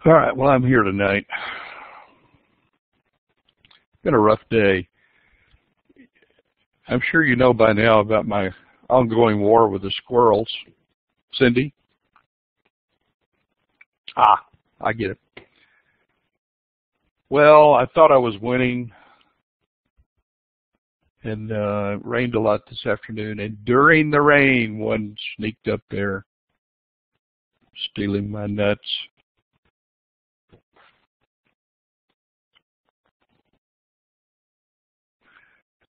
All right, well, I'm here tonight. It's been a rough day. I'm sure you know by now about my ongoing war with the squirrels. Cindy? I get it. Well, I thought I was winning, and it rained a lot this afternoon, and during the rain, one sneaked up there, stealing my nuts.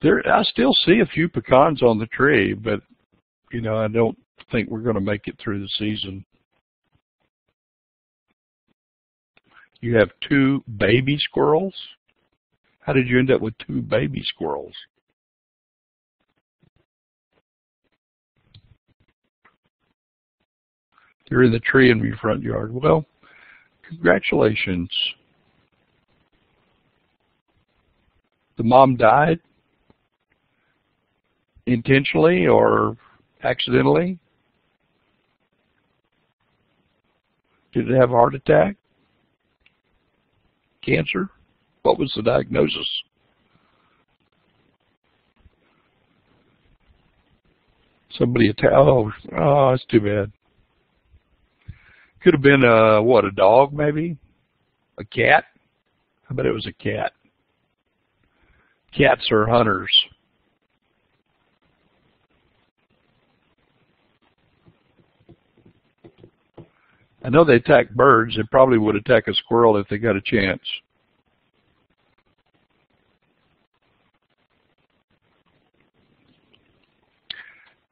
I still see a few pecans on the tree, but, you know, I don't think we're going to make it through the season. You have 2 baby squirrels? How did you end up with 2 baby squirrels? They're in the tree in your front yard. Well, congratulations. The mom died? Intentionally or accidentally? Did it have a heart attack? Cancer? What was the diagnosis? Somebody attacked. Oh, that's too bad. Could have been a dog maybe? A cat? I bet it was a cat. Cats are hunters. I know they attack birds. They probably would attack a squirrel if they got a chance.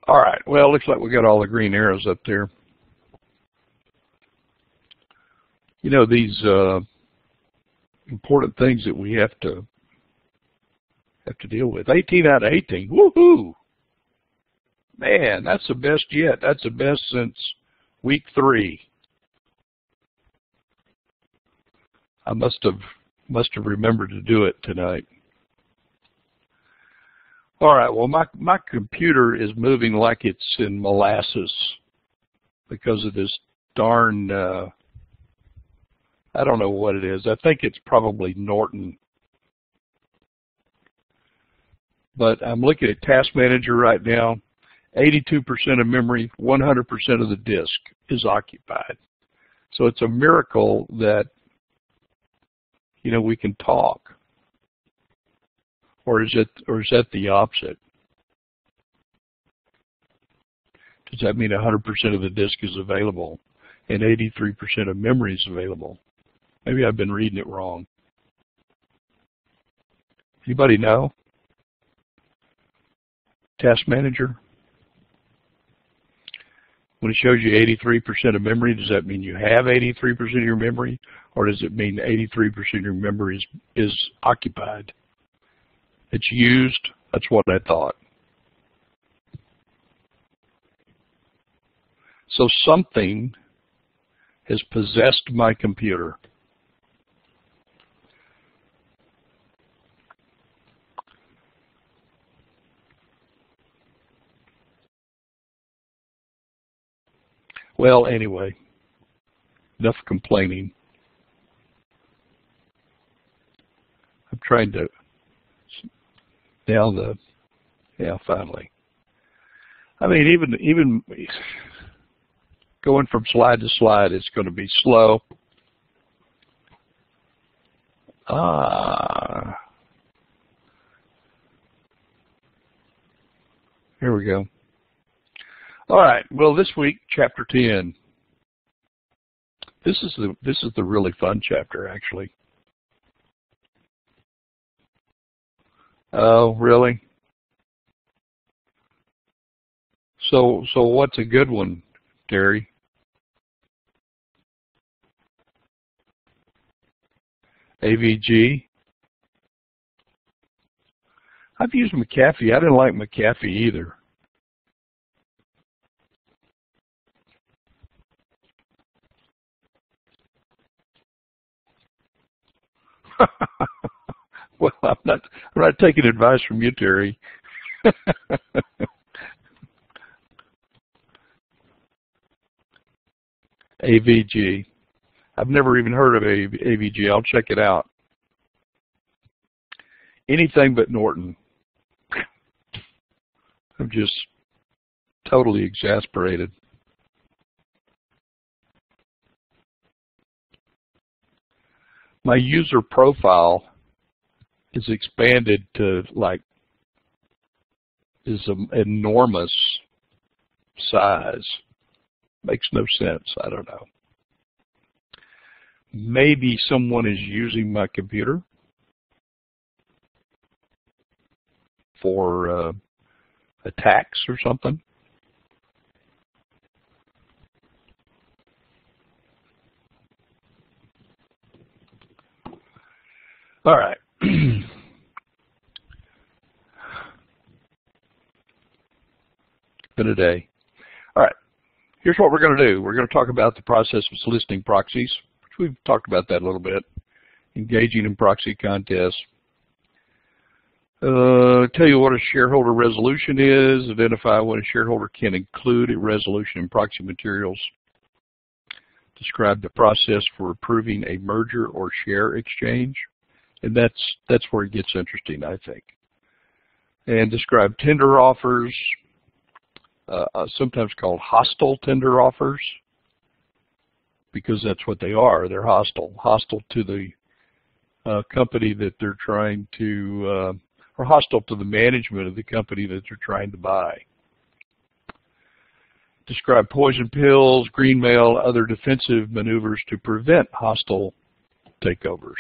All right. Well, looks like we got all the green arrows up there. You know, these important things that we have to deal with. 18 out of 18. Woohoo! Man, that's the best yet. That's the best since week 3. I must have remembered to do it tonight. All right, well, my computer is moving like it's in molasses because of this darn, I don't know what it is. I think it's probably Norton. But I'm looking at Task Manager right now. 82% of memory, 100% of the disk is occupied. So it's a miracle that, you know, we can talk. Or is that the opposite? Does that mean 100% of the disk is available and 83% of memory is available? Maybe I've been reading it wrong. Anybody know? Task Manager? When it shows you 83% of memory, does that mean you have 83% of your memory? Or does it mean 83% of your memory is occupied? It's used? That's what I thought. So something has possessed my computer. Well, anyway, enough complaining. I'm trying to down finally. I mean, even going from slide to slide, it's going to be slow. Here we go. All right. Well, this week, chapter 10. This is the really fun chapter, actually. Oh, really? So what's a good one, Terry? AVG? I've used McAfee. I didn't like McAfee either. Well, I'm not taking advice from you, Terry. AVG. I've never even heard of AVG. I'll check it out. Anything but Norton. I'm just totally exasperated. My user profile is expanded to like is an enormous size. Makes no sense. I don't know. Maybe someone is using my computer for attacks or something. All right. Been a day. All right. Here's what we're going to do. We're going to talk about the process of soliciting proxies, which we've talked about that a little bit. Engaging in proxy contests. Tell you what a shareholder resolution is. Identify when a shareholder can include a resolution in proxy materials. Describe the process for approving a merger or share exchange. And that's where it gets interesting, I think. And describe tender offers, sometimes called hostile tender offers, because that's what they are. They're hostile to the company that they're trying to, or hostile to the management of the company that they're trying to buy. Describe poison pills, green mail, other defensive maneuvers to prevent hostile takeovers.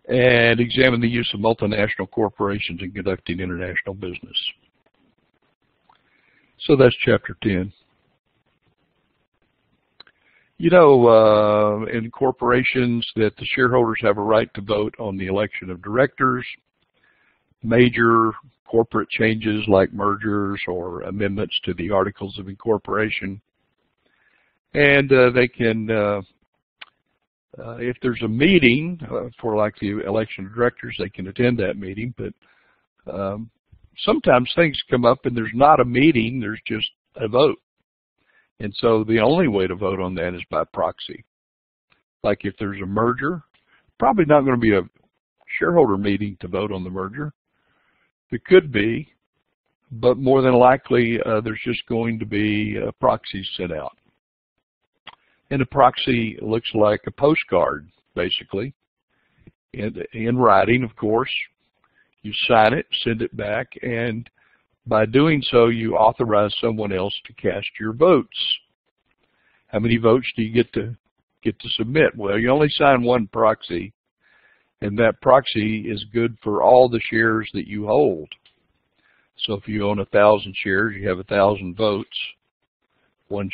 And examine the use of multinational corporations in conducting international business. So that's chapter 10. You know, in corporations that the shareholders have a right to vote on the election of directors, major corporate changes like mergers or amendments to the Articles of Incorporation, and they can if there's a meeting for like the election of directors, they can attend that meeting, but sometimes things come up and there's not a meeting, there's just a vote. And so the only way to vote on that is by proxy. Like if there's a merger, probably not going to be a shareholder meeting to vote on the merger. It could be, but more than likely there's just going to be proxies sent out. And a proxy looks like a postcard, basically, in writing, of course. You sign it, send it back, and by doing so, you authorize someone else to cast your votes. How many votes do you get to submit? Well, you only sign one proxy, and that proxy is good for all the shares that you hold. So if you own 1,000 shares, you have 1,000 votes. One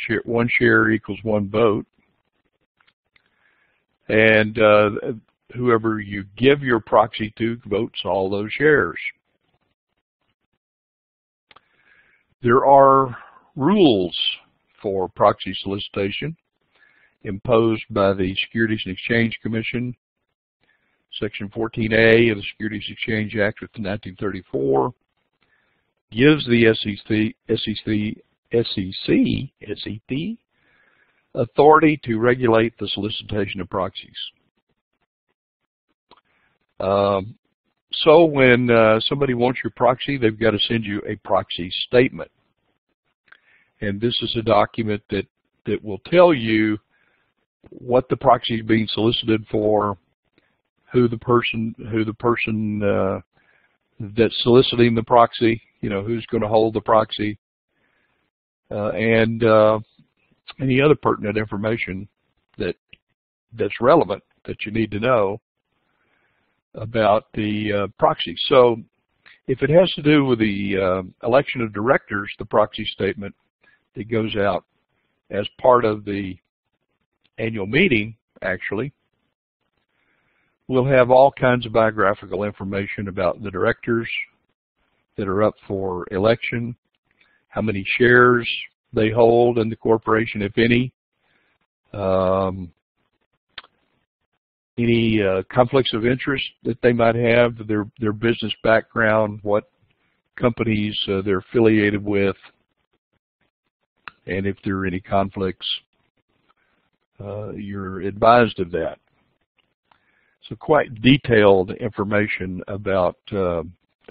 share equals one vote. And whoever you give your proxy to votes all those shares. There are rules for proxy solicitation imposed by the Securities and Exchange Commission. Section 14A of the Securities Exchange Act of 1934 gives the SEC authority to regulate the solicitation of proxies. So when somebody wants your proxy, they've got to send you a proxy statement. And this is a document that will tell you what the proxy is being solicited for, who the person that's soliciting the proxy, you know, who's going to hold the proxy, and any other pertinent information that's relevant that you need to know about the proxy. So if it has to do with the election of directors, the proxy statement that goes out as part of the annual meeting, actually, will have all kinds of biographical information about the directors that are up for election, how many shares they hold in the corporation, if any, any conflicts of interest that they might have, their business background, what companies they're affiliated with, and if there are any conflicts. you're advised of that. So quite detailed information about the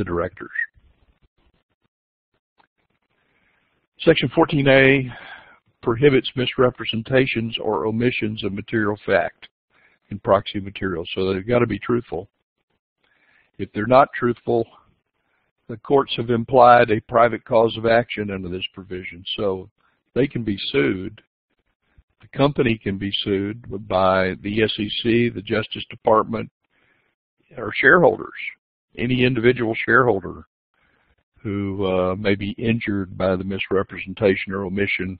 directors. Section 14A prohibits misrepresentations or omissions of material fact in proxy materials. So they've got to be truthful. If they're not truthful, the courts have implied a private cause of action under this provision. So they can be sued. The company can be sued by the SEC, the Justice Department, or shareholders, any individual shareholder who may be injured by the misrepresentation or omission,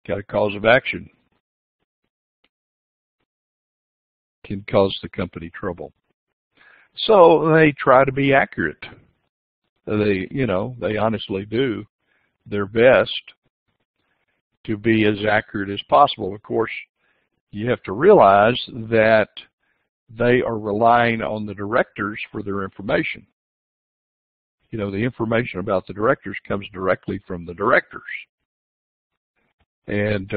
got a cause of action, can cause the company trouble. So they try to be accurate. They honestly do their best to be as accurate as possible. Of course, you have to realize that they are relying on the directors for their information. The information about the directors comes directly from the directors. And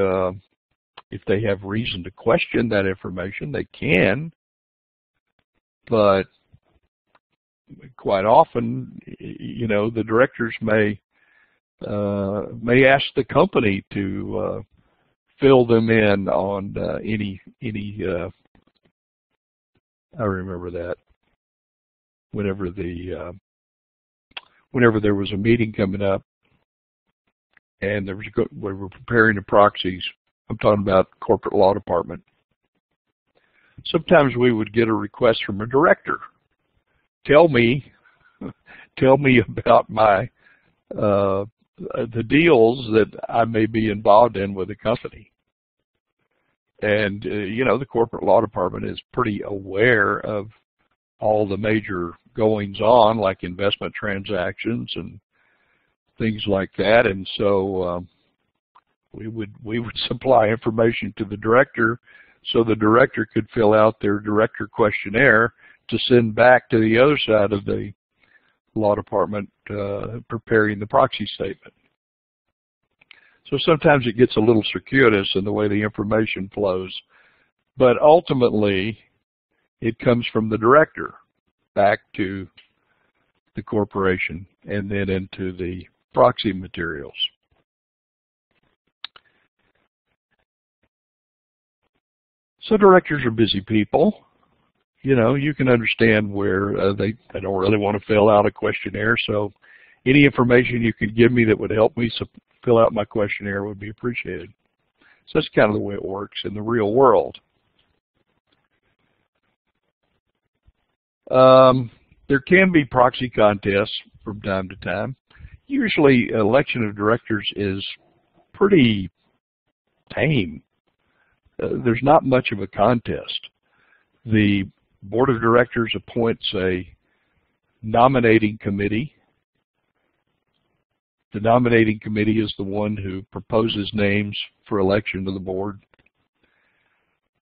if they have reason to question that information, they can. But quite often, the directors may ask the company to fill them in on any. I remember that whenever there was a meeting coming up, and we were preparing the proxies. I'm talking about corporate law department. Sometimes we would get a request from a director. Tell me about my the deals that I may be involved in with the company. And the corporate law department is pretty aware of all the major goings on, like investment transactions and things like that. And so we would supply information to the director, so the director could fill out their director questionnaire to send back to the other side of the law department preparing the proxy statement. So sometimes it gets a little circuitous in the way the information flows, but ultimately it comes from the director back to the corporation and then into the proxy materials. So directors are busy people. You can understand where they don't really want to fill out a questionnaire, so any information you could give me that would help me fill out my questionnaire would be appreciated. So that's kind of the way it works in the real world. There can be proxy contests from time to time. Usually election of directors is pretty tame. There's not much of a contest. The board of directors appoints a nominating committee. The nominating committee is the one who proposes names for election to the board.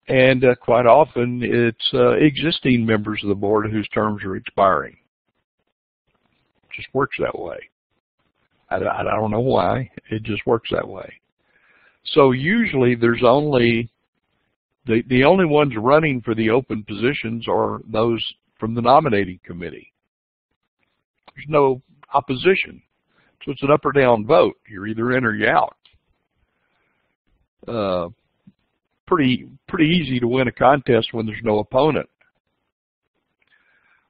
And quite often it's existing members of the board whose terms are expiring. It just works that way. I don't know why. It just works that way. So usually there's only, the only ones running for the open positions are those from the nominating committee. There's no opposition. So it's an up or down vote. You're either in or you're out. Pretty easy to win a contest when there's no opponent.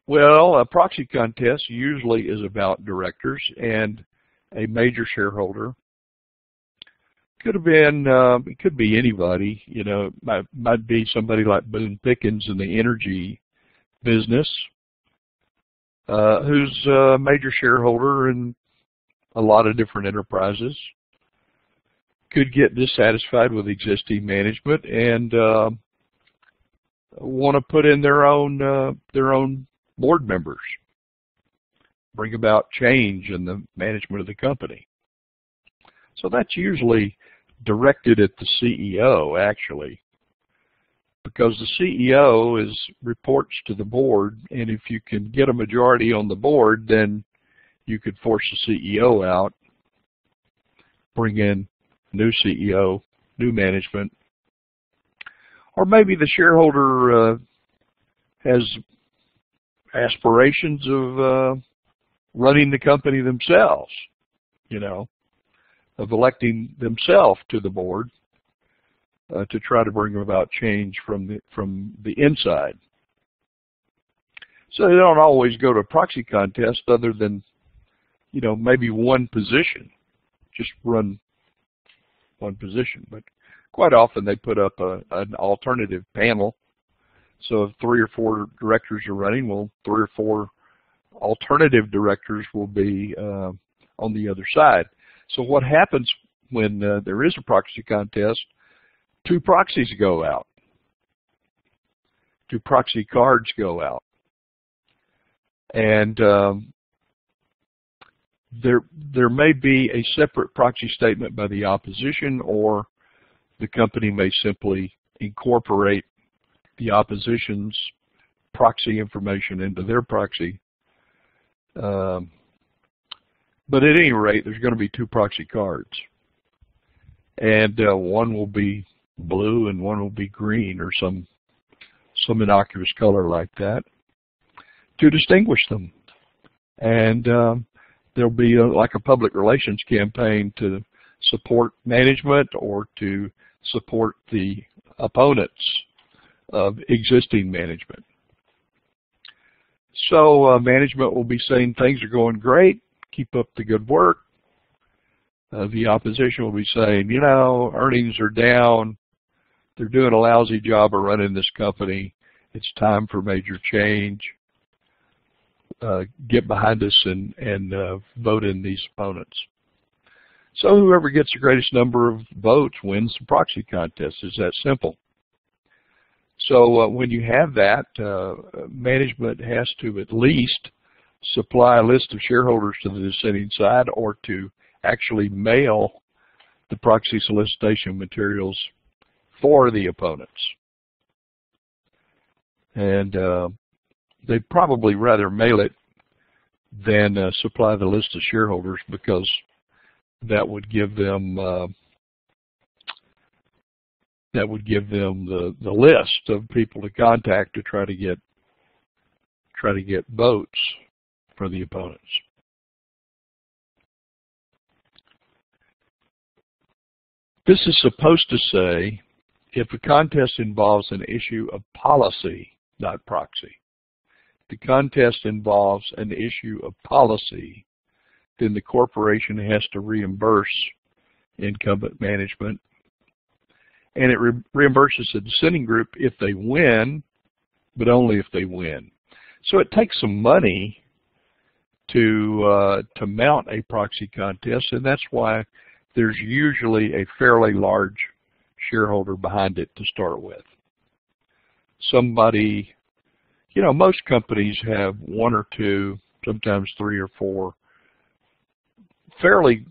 Well, a proxy contest usually is about directors and a major shareholder. Could have been, it could be anybody. It might be somebody like Boone Pickens in the energy business, who's a major shareholder in a lot of different enterprises. Could get dissatisfied with existing management and want to put in their own board members, bring about change in the management of the company. So that's usually directed at the CEO, actually, because the CEO reports to the board, and if you can get a majority on the board, then you could force the CEO out, bring in new CEO, new management. Or maybe the shareholder has aspirations of running the company themselves, of electing themselves to the board to try to bring about change from the inside. So they don't always go to a proxy contest other than, maybe one position, just run one position. But quite often they put up an alternative panel. So if 3 or 4 directors are running, well, 3 or 4 alternative directors will be on the other side. So what happens when there is a proxy contest? 2 proxies go out. 2 proxy cards go out. And there may be a separate proxy statement by the opposition, or the company may simply incorporate the opposition's proxy information into their proxy. But at any rate, there's going to be 2 proxy cards. And one will be blue and one will be green, or some innocuous color like that, to distinguish them. And there'll be like a public relations campaign to support management or to support the opponents of existing management. So management will be saying things are going great, keep up the good work. The opposition will be saying, earnings are down, they're doing a lousy job of running this company, it's time for major change. Get behind us and vote in these opponents. So whoever gets the greatest number of votes wins the proxy contest. It's that simple. So when you have that, management has to at least supply a list of shareholders to the dissenting side, or to actually mail the proxy solicitation materials for the opponents. And they'd probably rather mail it than supply the list of shareholders, because that would give them the list of people to contact to try to get votes for the opponents. This is supposed to say if a contest involves an issue of policy, not proxy. The contest involves an issue of policy, then the corporation has to reimburse incumbent management. And it reimburses the dissenting group if they win, but only if they win. So it takes some money to mount a proxy contest, and that's why there's usually a fairly large shareholder behind it to start with. Somebody, most companies have 1 or 2, sometimes 3 or 4 fairly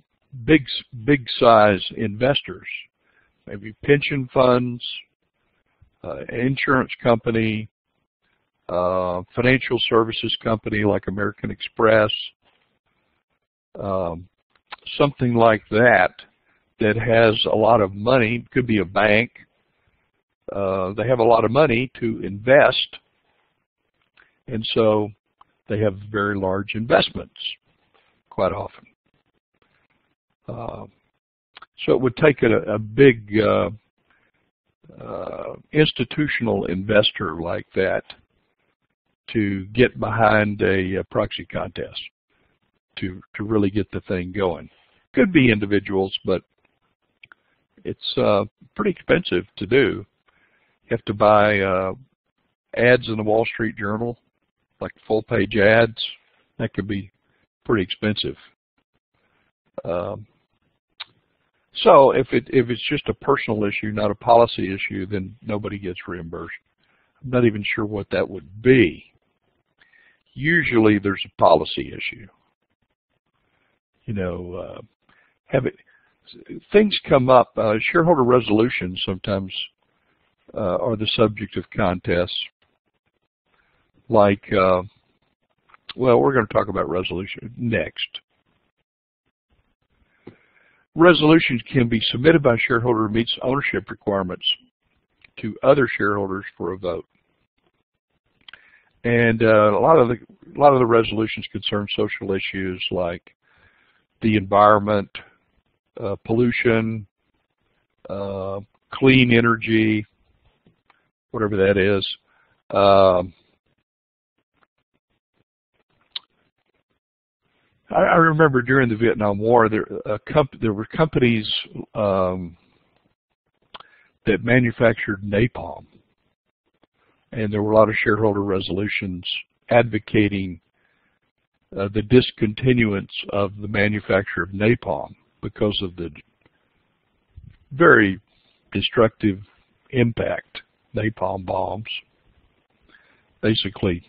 big size investors, maybe pension funds, insurance company, financial services company like American Express, something like that has a lot of money. Could be a bank. They have a lot of money to invest, and so they have very large investments quite often. So it would take a big institutional investor like that to get behind a proxy contest to really get the thing going. Could be individuals, but it's pretty expensive to do. You have to buy ads in the Wall Street Journal, like full-page ads. That could be pretty expensive. So if it's just a personal issue, not a policy issue, then nobody gets reimbursed. I'm not even sure what that would be. Usually there's a policy issue. Things come up. Shareholder resolutions sometimes are the subject of contests. Like, well, we're going to talk about resolution next. Resolutions can be submitted by a shareholder who meets ownership requirements to other shareholders for a vote. And a lot of the resolutions concern social issues like the environment, pollution, clean energy, whatever that is. I remember during the Vietnam War, there were companies that manufactured napalm, and there were a lot of shareholder resolutions advocating the discontinuance of the manufacture of napalm because of the very destructive impact napalm bombs. Basically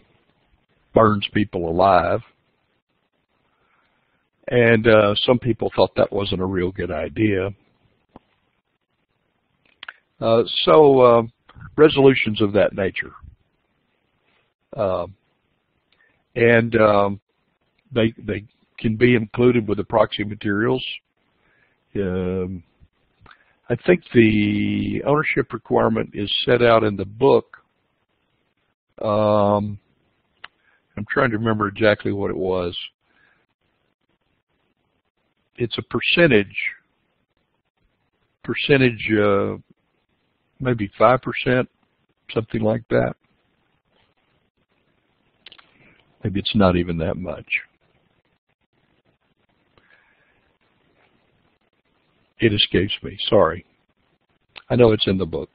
burns people alive. And some people thought that wasn't a real good idea. Resolutions of that nature. They can be included with the proxy materials. I think the ownership requirement is set out in the book. I'm trying to remember exactly what it was. It's a percentage, maybe 5%, something like that. Maybe it's not even that much. It escapes me, sorry. I know it's in the book.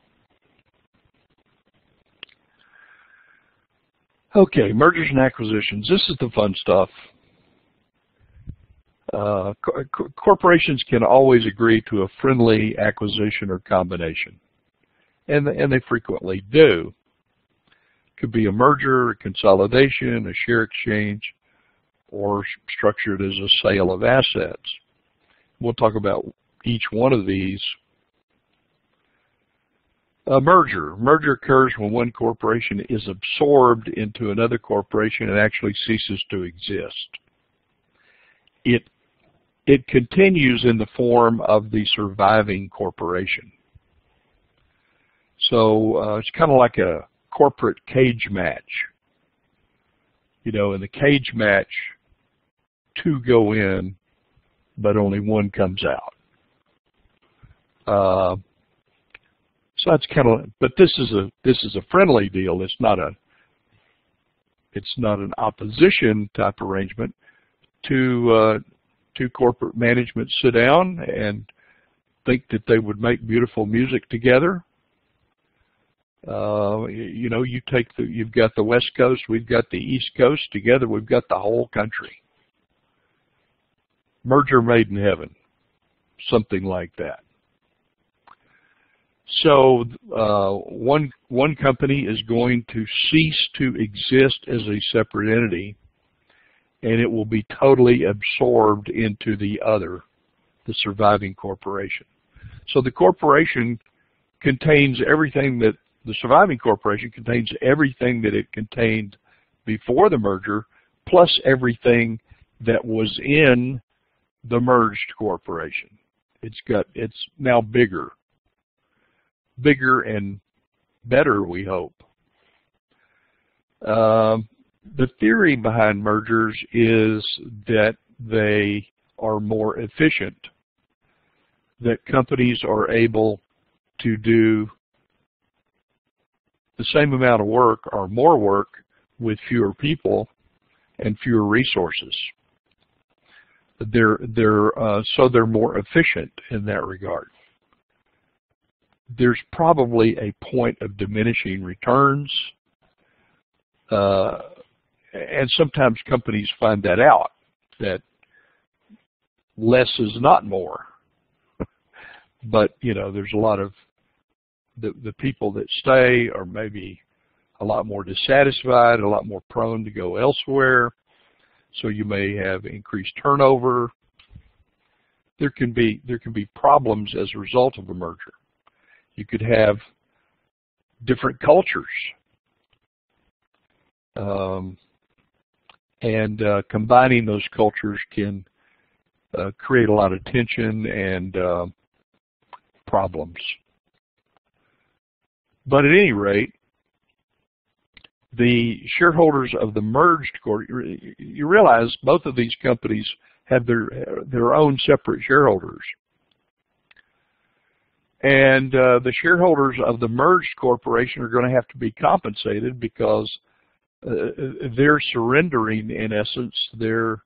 Okay, mergers and acquisitions. This is the fun stuff. Corporations can always agree to a friendly acquisition or combination, and they frequently do. It could be a merger, a consolidation, a share exchange, or structured as a sale of assets. We'll talk about each one of these. A merger. Merger occurs when one corporation is absorbed into another corporation and actually ceases to exist. It continues in the form of the surviving corporation. So it's kind of like a corporate cage match. You know, in the cage match, two go in, but only one comes out. So that's kind of, but this is a friendly deal. It's not an opposition type arrangement. Two corporate management sit down and think that they would make beautiful music together. You know, you've got the West Coast, we've got the East Coast, together we've got the whole country. Merger made in heaven, something like that. So one company is going to cease to exist as a separate entity, and it will be totally absorbed into the other, the surviving corporation. So the corporation contains everything that, the surviving corporation contains everything that it contained before the merger, plus everything that was in the merged corporation. It's now bigger and better, we hope. The theory behind mergers is that they are more efficient, that companies are able to do the same amount of work or more work with fewer people and fewer resources. So they're more efficient in that regard. There's probably a point of diminishing returns, and sometimes companies find that out, that less is not more. But, you know, there's a lot of the people that stay are maybe a lot more dissatisfied, a lot more prone to go elsewhere. So you may have increased turnover. There can be problems as a result of a merger. You could have different cultures. And combining those cultures can create a lot of tension and problems. But at any rate, the shareholders of the merged corp, you realize both of these companies have their own separate shareholders. And the shareholders of the merged corporation are going to have to be compensated because they're surrendering, in essence, their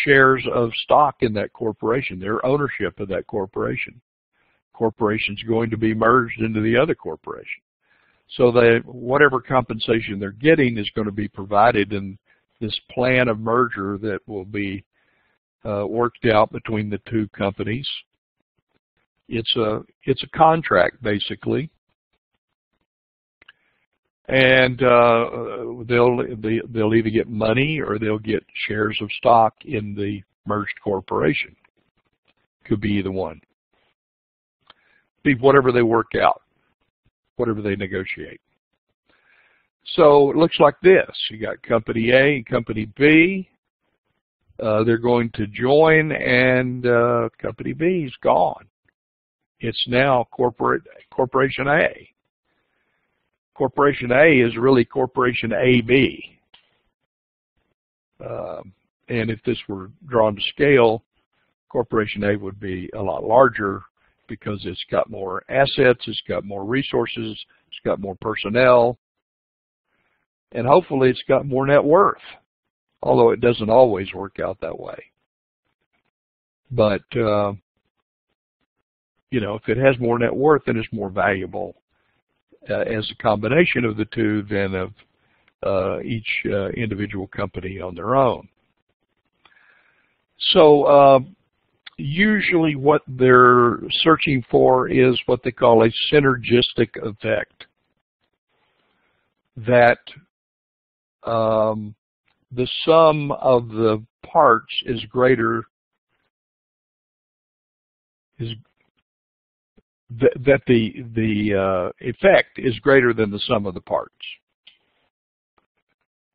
shares of stock in that corporation, their ownership of that corporation. Corporation's going to be merged into the other corporation. So that whatever compensation they're getting is going to be provided in this plan of merger that will be worked out between the two companies. It's a contract, basically, and they'll either get money or they'll get shares of stock in the merged corporation. Could be either one. Be whatever they work out, whatever they negotiate. So it looks like this. You got Company A and Company B. They're going to join, and Company B is gone. It's now Corporation A. Corporation A is really Corporation AB. And if this were drawn to scale, Corporation A would be a lot larger because it's got more assets, it's got more resources, it's got more personnel, and hopefully it's got more net worth, although it doesn't always work out that way. But, you know, if it has more net worth, then it's more valuable as a combination of the two than of each individual company on their own. So usually what they're searching for is what they call a synergistic effect, that the sum of the parts is greater, that the effect is greater than the sum of the parts,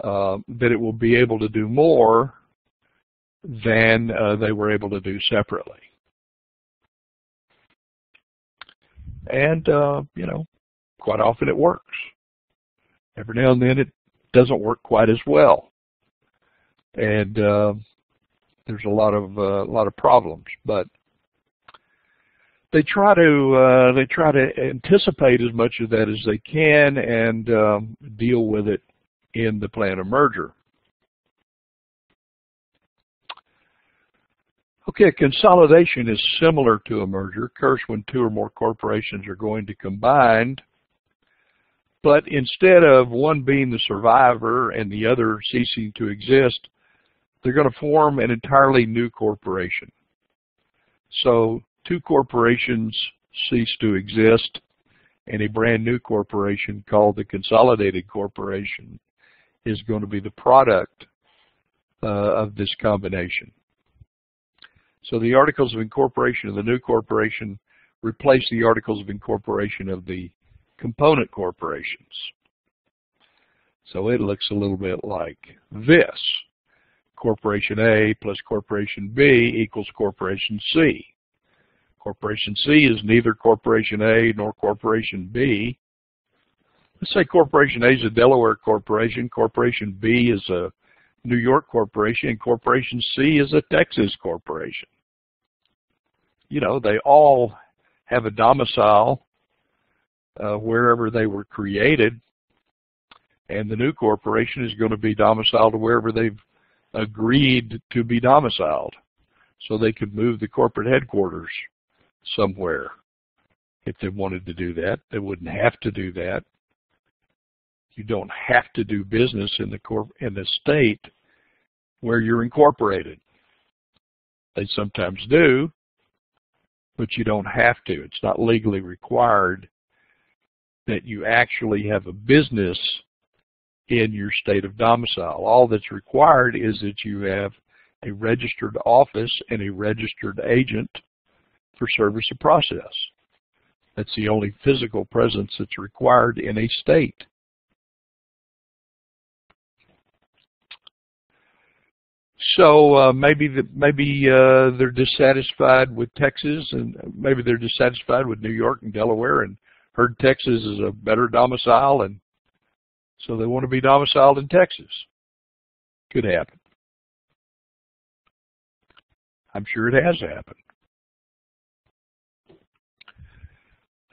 that it will be able to do more than they were able to do separately. And, you know, quite often it works. Every now and then it doesn't work quite as well. And there's a lot of problems, but they try to anticipate as much of that as they can and deal with it in the plan of merger. Okay, consolidation is similar to a merger. Of course, when two or more corporations are going to combine, but instead of one being the survivor and the other ceasing to exist, they're going to form an entirely new corporation. So two corporations cease to exist, and a brand new corporation called the Consolidated Corporation is going to be the product of this combination. So the articles of incorporation of the new corporation replace the articles of incorporation of the component corporations. So it looks a little bit like this. Corporation A plus Corporation B equals Corporation C. Corporation C is neither Corporation A nor Corporation B. Let's say Corporation A is a Delaware corporation, Corporation B is a New York corporation, and Corporation C is a Texas corporation. You know, they all have a domicile wherever they were created, and the new corporation is going to be domiciled to wherever they've agreed to be domiciled. So they could move the corporate headquarters somewhere if they wanted to do that. They wouldn't have to do that. You don't have to do business in the state where you're incorporated. They sometimes do, but you don't have to. It's not legally required that you actually have a business in your state of domicile. All that's required is that you have a registered office and a registered agent for service of process. That's the only physical presence that's required in a state. So maybe they're dissatisfied with Texas, and maybe they're dissatisfied with New York and Delaware, and heard Texas is a better domicile, and so they want to be domiciled in Texas. Could happen. I'm sure it has happened.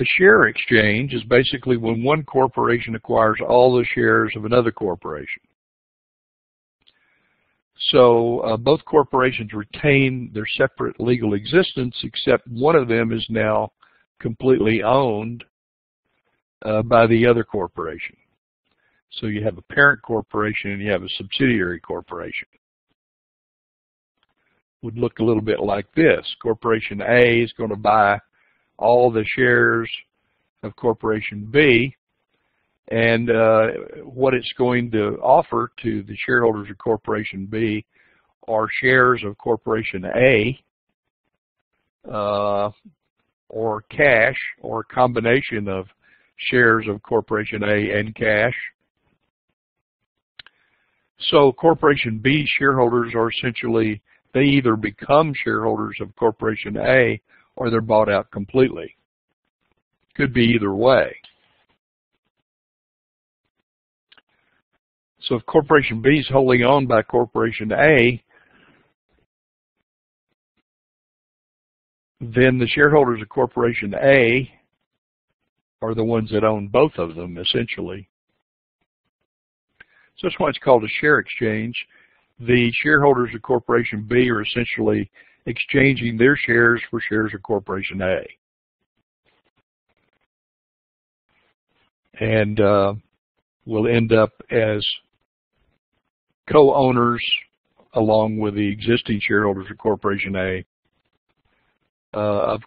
A share exchange is basically when one corporation acquires all the shares of another corporation. So both corporations retain their separate legal existence, except one of them is now completely owned by the other corporation. So you have a parent corporation and you have a subsidiary corporation. Would look a little bit like this. Corporation A is going to buy all the shares of Corporation B, and what it's going to offer to the shareholders of Corporation B are shares of Corporation A, or cash, or a combination of shares of Corporation A and cash. So Corporation B shareholders are essentially, they either become shareholders of Corporation A or they're bought out completely. Could be either way. So if Corporation B is wholly owned by Corporation A, then the shareholders of Corporation A are the ones that own both of them, essentially. So that's why it's called a share exchange. The shareholders of Corporation B are essentially exchanging their shares for shares of Corporation A. And will end up as co-owners along with the existing shareholders of Corporation A, of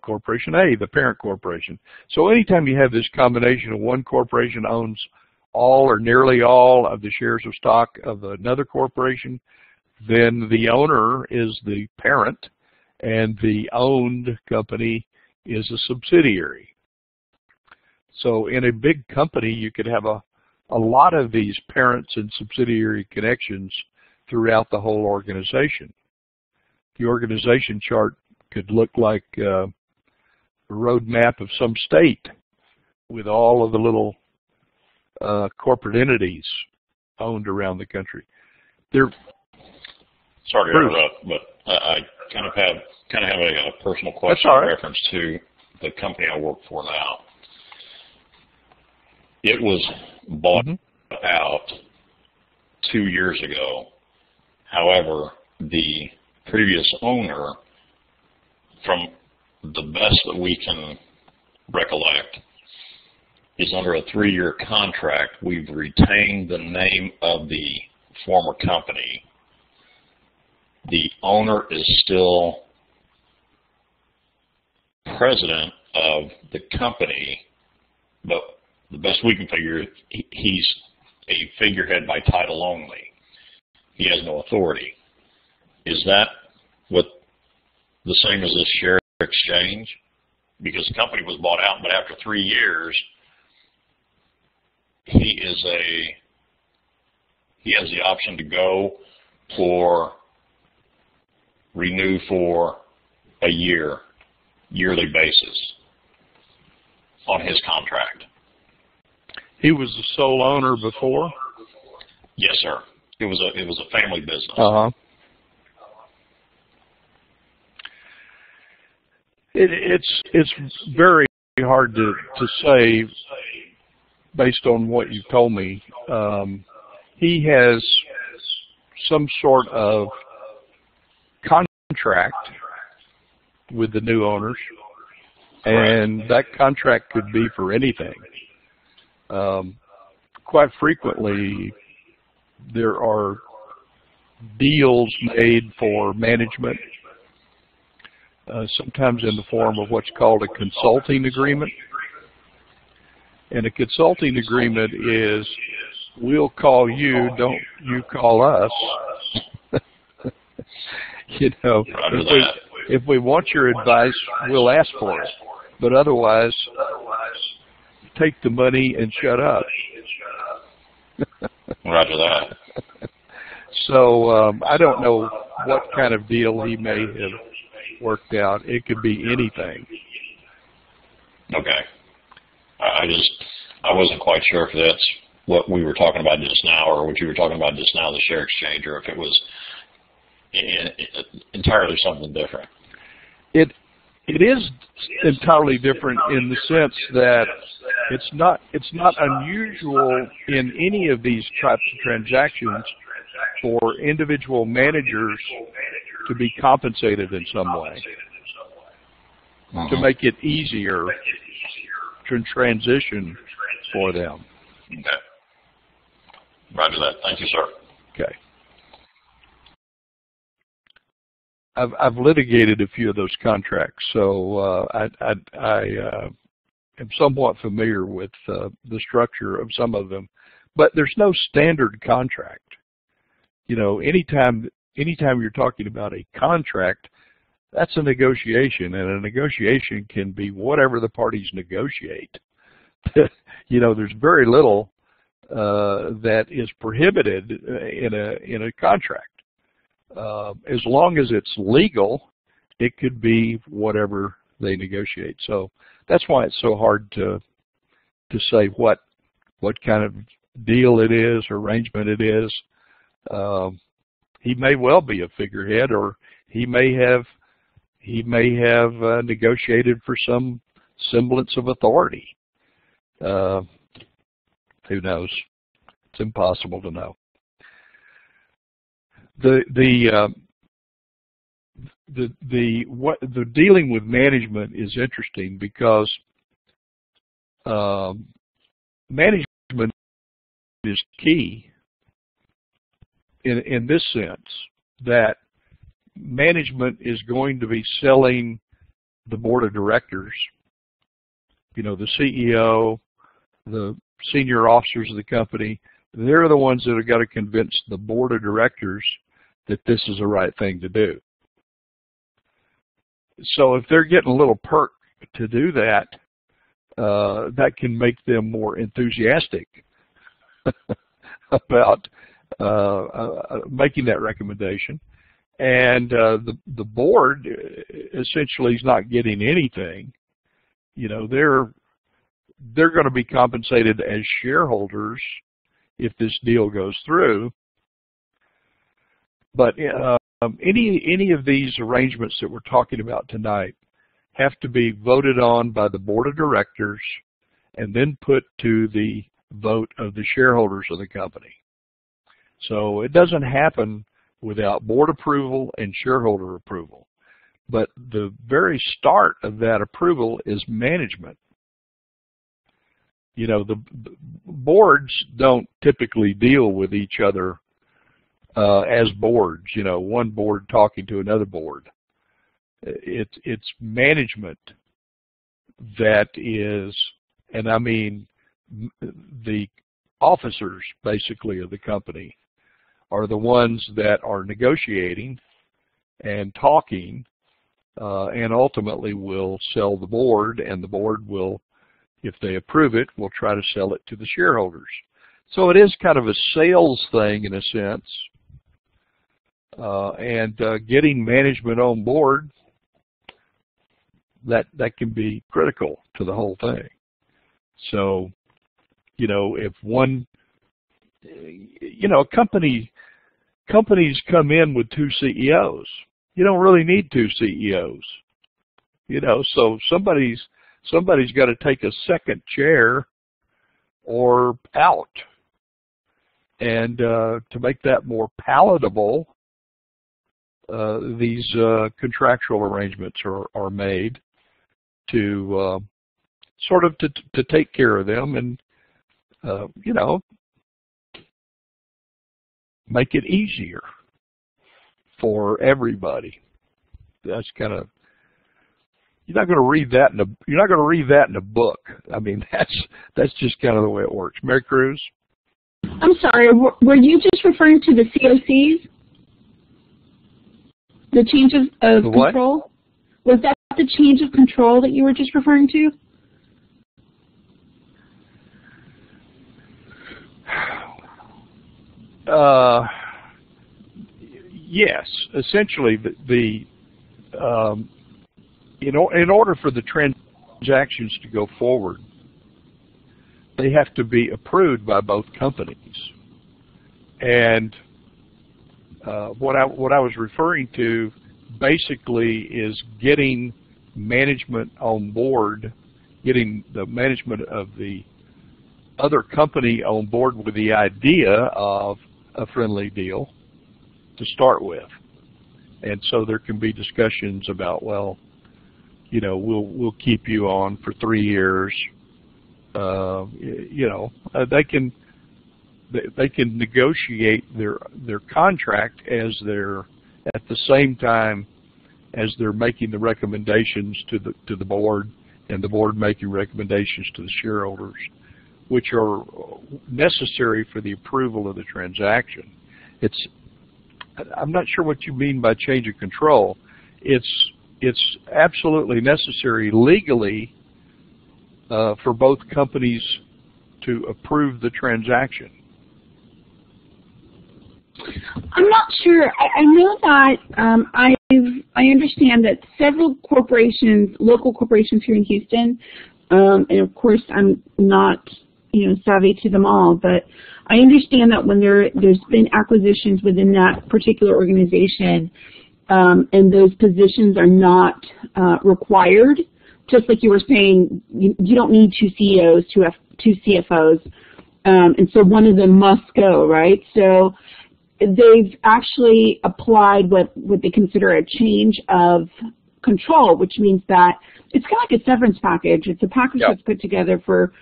Corporation A, the parent corporation. So anytime you have this combination of one corporation owns all or nearly all of the shares of stock of another corporation, then the owner is the parent and the owned company is a subsidiary. So in a big company, you could have a lot of these parents and subsidiary connections throughout the whole organization. The organization chart could look like a road map of some state with all of the little corporate entities owned around the country. They're sorry to interrupt, but I kind of have a personal question in reference to the company I work for now. It was bought out 2 years ago. However, the previous owner, from the best that we can recollect, is under a 3-year contract. We've retained the name of the former company. The owner is still president of the company, but the best we can figure, he's a figurehead by title only. He has no authority. Is that what the same as this share exchange? Because the company was bought out, but after 3 years, he has the option to go for renew for a yearly basis on his contract. He was the sole owner before? Yes, sir. It was a family business. It's very hard to say based on what you told me. He has some sort of contract with the new owners, and that contract could be for anything. Quite frequently, there are deals made for management, sometimes in the form of what's called a consulting agreement. And a consulting agreement is, we'll call you, don't you call us. You know, if we want your advice, we'll ask for it. But otherwise, take the money and shut up. Roger that. So I don't know what kind of deal he may have worked out. It could be anything. Okay. I wasn't quite sure if that's what we were talking about just now, or what you were talking about just now, the share exchange, or if it was entirely something different. It is entirely different in the sense that it's not unusual in any of these types of transactions for individual managers to be compensated in some way to make it easier to transition for them. Okay. Roger that. Thank you, sir. Okay. I've litigated a few of those contracts, so I am somewhat familiar with the structure of some of them, but there's no standard contract. You know, anytime you're talking about a contract, that's a negotiation, and a negotiation can be whatever the parties negotiate. You know, there's very little that is prohibited in a contract. As long as it's legal, it could be whatever they negotiate. So that's why it's so hard to say what kind of deal it is, arrangement it is. He may well be a figurehead, or he may have negotiated for some semblance of authority. Who knows? It's impossible to know. The dealing with management is interesting because management is key in this sense, that management is going to be selling the board of directors, you know, the CEO, the senior officers of the company. They're the ones that have got to convince the board of directors that this is the right thing to do. So if they're getting a little perk to do that, that can make them more enthusiastic about making that recommendation. And the board essentially is not getting anything. You know, they're going to be compensated as shareholders if this deal goes through. But any of these arrangements that we're talking about tonight have to be voted on by the board of directors and then put to the vote of the shareholders of the company. So it doesn't happen without board approval and shareholder approval. But the very start of that approval is management. You know, the boards don't typically deal with each other as boards, you know, one board talking to another board. It's management that is, and I mean the officers basically of the company are the ones that are negotiating and talking and ultimately will sell the board, and the board will, if they approve it, will try to sell it to the shareholders. So it is kind of a sales thing in a sense, and getting management on board, that can be critical to the whole thing. So, you know, if one, you know, companies come in with two CEOs. You don't really need two CEOs. You know, so somebody's got to take a second chair or out. And to make that more palatable, these contractual arrangements are made to sort of to take care of them and, you know, make it easier for everybody. That's kind of, you're not going to read that in a book. I mean, that's just kind of the way it works. Mary Cruz? I'm sorry, were you just referring to the COCs? The change of control? Was that the change of control that you were just referring to? Yes, essentially in order for the transactions to go forward, they have to be approved by both companies. And what I was referring to basically is getting management on board, getting the management of the other company on board with the idea of a friendly deal to start with. And so there can be discussions about, well, you know, we'll keep you on for 3 years. You know, they can negotiate their contract as they're at the same time as they're making the recommendations to the board, and the board making recommendations to the shareholders, which are necessary for the approval of the transaction. I'm not sure what you mean by change of control. It's absolutely necessary legally for both companies to approve the transaction. I'm not sure. I know that I understand that several corporations, local corporations here in Houston, and of course I'm not savvy to them all, but I understand that when there's been acquisitions within that particular organization, and those positions are not required, just like you were saying, you don't need 2 CEOs, 2 CFOs, and so one of them must go, right? So they've actually applied what they consider a change of control, which means that it's kind of like a severance package. It's a package that's put together for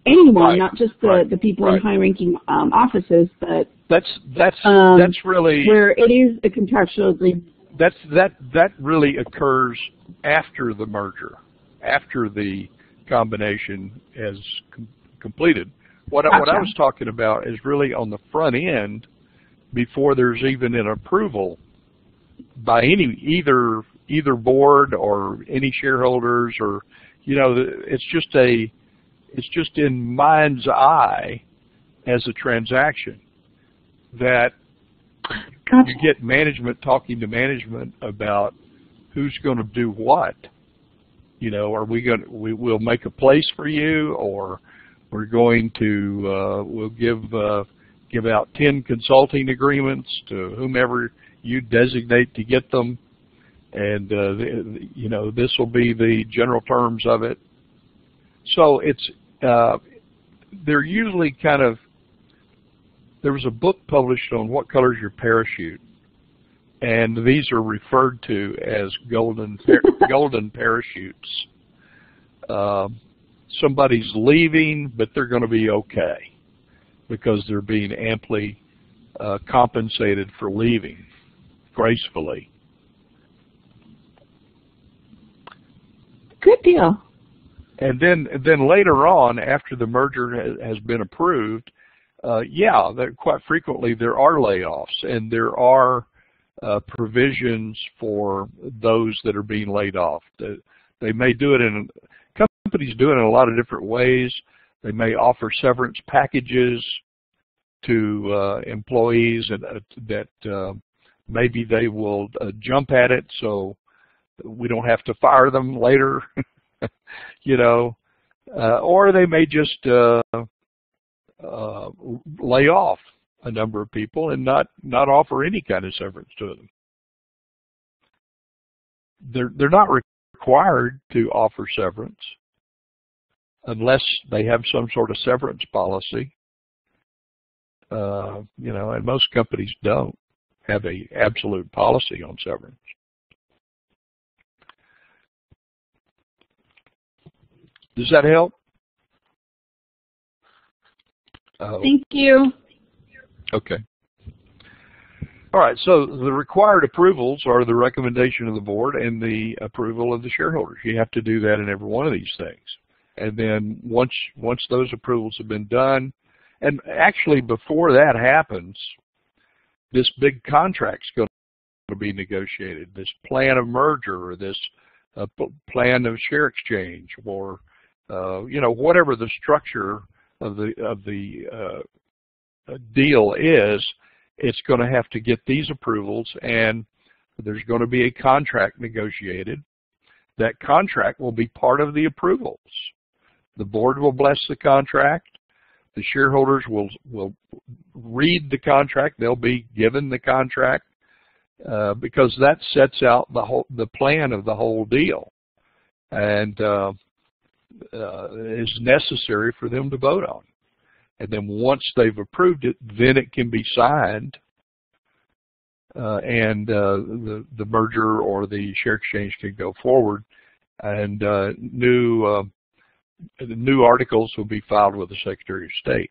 anyone, not just the people in high-ranking offices, but that's really where it is a contractual agreement. That really occurs after the merger, after the combination is completed. What I was talking about is really on the front end, before there's even an approval by either board or any shareholders, or it's just in mind's eye as a transaction that you get management talking to management about who's going to do what. Are we'll make a place for you, or we're going to we'll give out 10 consulting agreements to whomever you designate to get them, and this will be the general terms of it. So it's they're usually kind of. There was a book published on what color is your parachute, and these are referred to as golden parachutes. Somebody's leaving, but they're going to be okay because they're being amply compensated for leaving gracefully. Good deal. And then later on, after the merger has been approved, quite frequently there are layoffs, and there are provisions for those that are being laid off. They may do it companies do it in a lot of different ways. They may offer severance packages to employees, and that maybe they will jump at it so we don't have to fire them later, or they may just lay off a number of people and not offer any kind of severance to them. They're not required to offer severance unless they have some sort of severance policy. And most companies don't have a absolute policy on severance. Does that help? Thank you. Okay. All right, so the required approvals are the recommendation of the board and the approval of the shareholders. You have to do that in every one of these things. And then once those approvals have been done, and actually before that happens, this big contract's going to be negotiated, this plan of merger, or this plan of share exchange, or whatever the structure of the deal is, it's going to have to get these approvals, and there's going to be a contract negotiated. That contract will be part of the approvals. The board will bless the contract. The shareholders will read the contract. They'll be given the contract because that sets out the plan of the whole deal, and is necessary for them to vote on. And then once they've approved it, then it can be signed, and the merger or the share exchange can go forward, and new articles will be filed with the Secretary of State.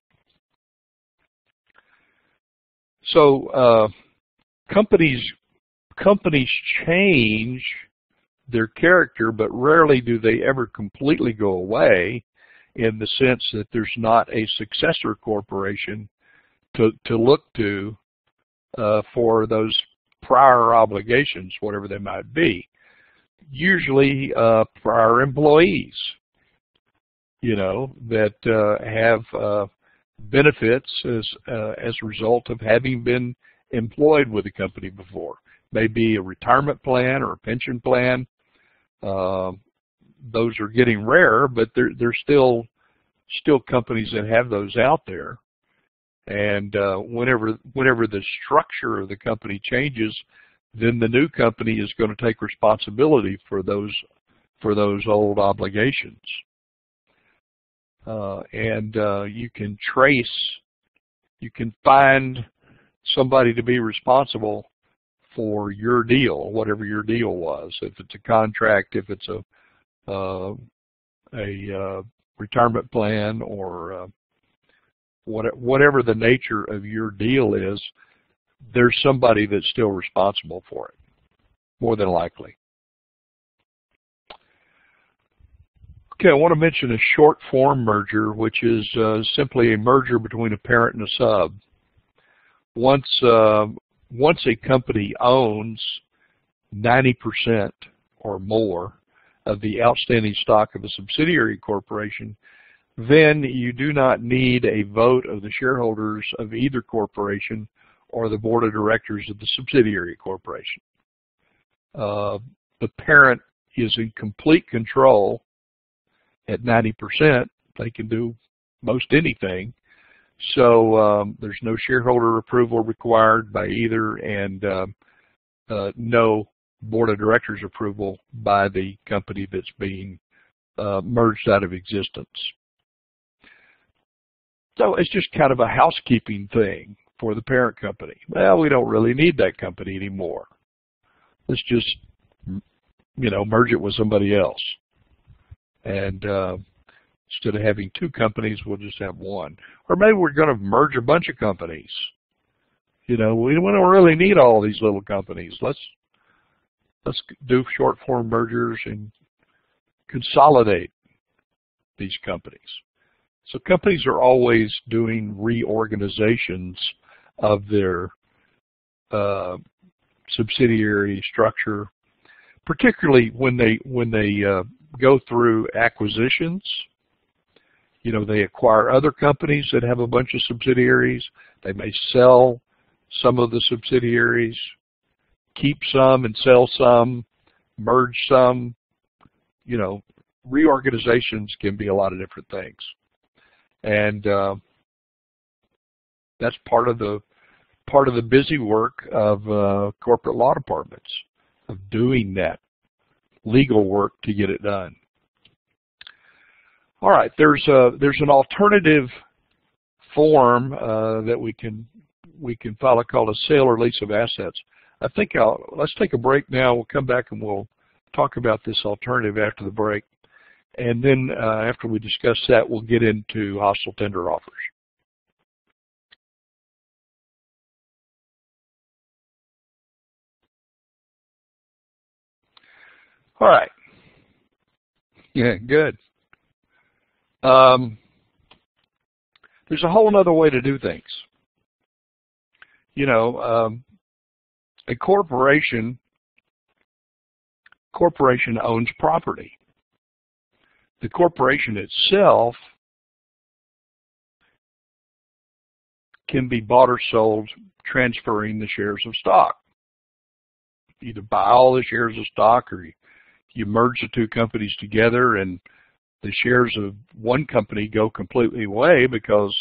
So companies change their character, but rarely do they ever completely go away, in the sense that there's not a successor corporation to look to for those prior obligations, whatever they might be. Usually prior employees, that have benefits as a result of having been employed with the company before. Maybe a retirement plan or a pension plan. Those are getting rarer, but there's still companies that have those out there. And whenever the structure of the company changes, then the new company is going to take responsibility for those old obligations. You can find somebody to be responsible for your deal, whatever your deal was. If it's a contract, if it's a retirement plan, or whatever the nature of your deal is, there's somebody that's still responsible for it, more than likely. Okay, I want to mention a short form merger, which is simply a merger between a parent and a sub. Once a company owns 90% or more of the outstanding stock of a subsidiary corporation, then you do not need a vote of the shareholders of either corporation or the board of directors of the subsidiary corporation. The parent is in complete control. At 90%, they can do most anything. So there's no shareholder approval required by either, and no board of directors approval by the company that's being merged out of existence. So it's just kind of a housekeeping thing for the parent company. Well, we don't really need that company anymore. Let's just, merge it with somebody else. And instead of having two companies, we'll just have one. Or maybe we're going to merge a bunch of companies. We don't really need all these little companies. Let's do short form mergers and consolidate these companies. So companies are always doing reorganizations of their subsidiary structure, particularly when they go through acquisitions. They acquire other companies that have a bunch of subsidiaries. They may sell some of the subsidiaries, keep some and sell some, merge some. Reorganizations can be a lot of different things. And that's part of the busy work of corporate law departments, of doing that legal work to get it done. All right, there's an alternative form that we can file called a sale or lease of assets. I think let's take a break now. We'll come back and we'll talk about this alternative after the break. And then after we discuss that, we'll get into hostile tender offers. All right. Yeah, good. There's a whole other way to do things. A corporation owns property. The corporation itself can be bought or sold transferring the shares of stock. Either buy all the shares of stock, or you merge the two companies together and the shares of one company go completely away because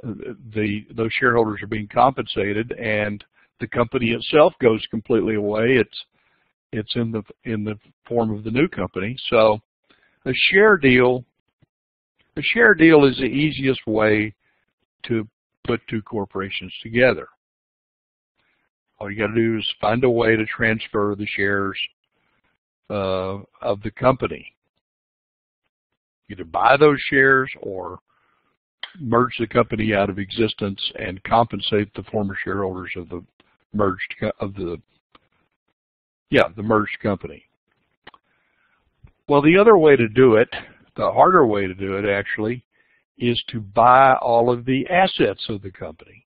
those shareholders are being compensated, and the company itself goes completely away. It's in the form of the new company. So a share deal is the easiest way to put two corporations together. All you got to do is find a way to transfer the shares of the company. Either buy those shares or merge the company out of existence and compensate the former shareholders of the merged company. Well, the other way to do it, the harder way to do it actually, is to buy all of the assets of the company.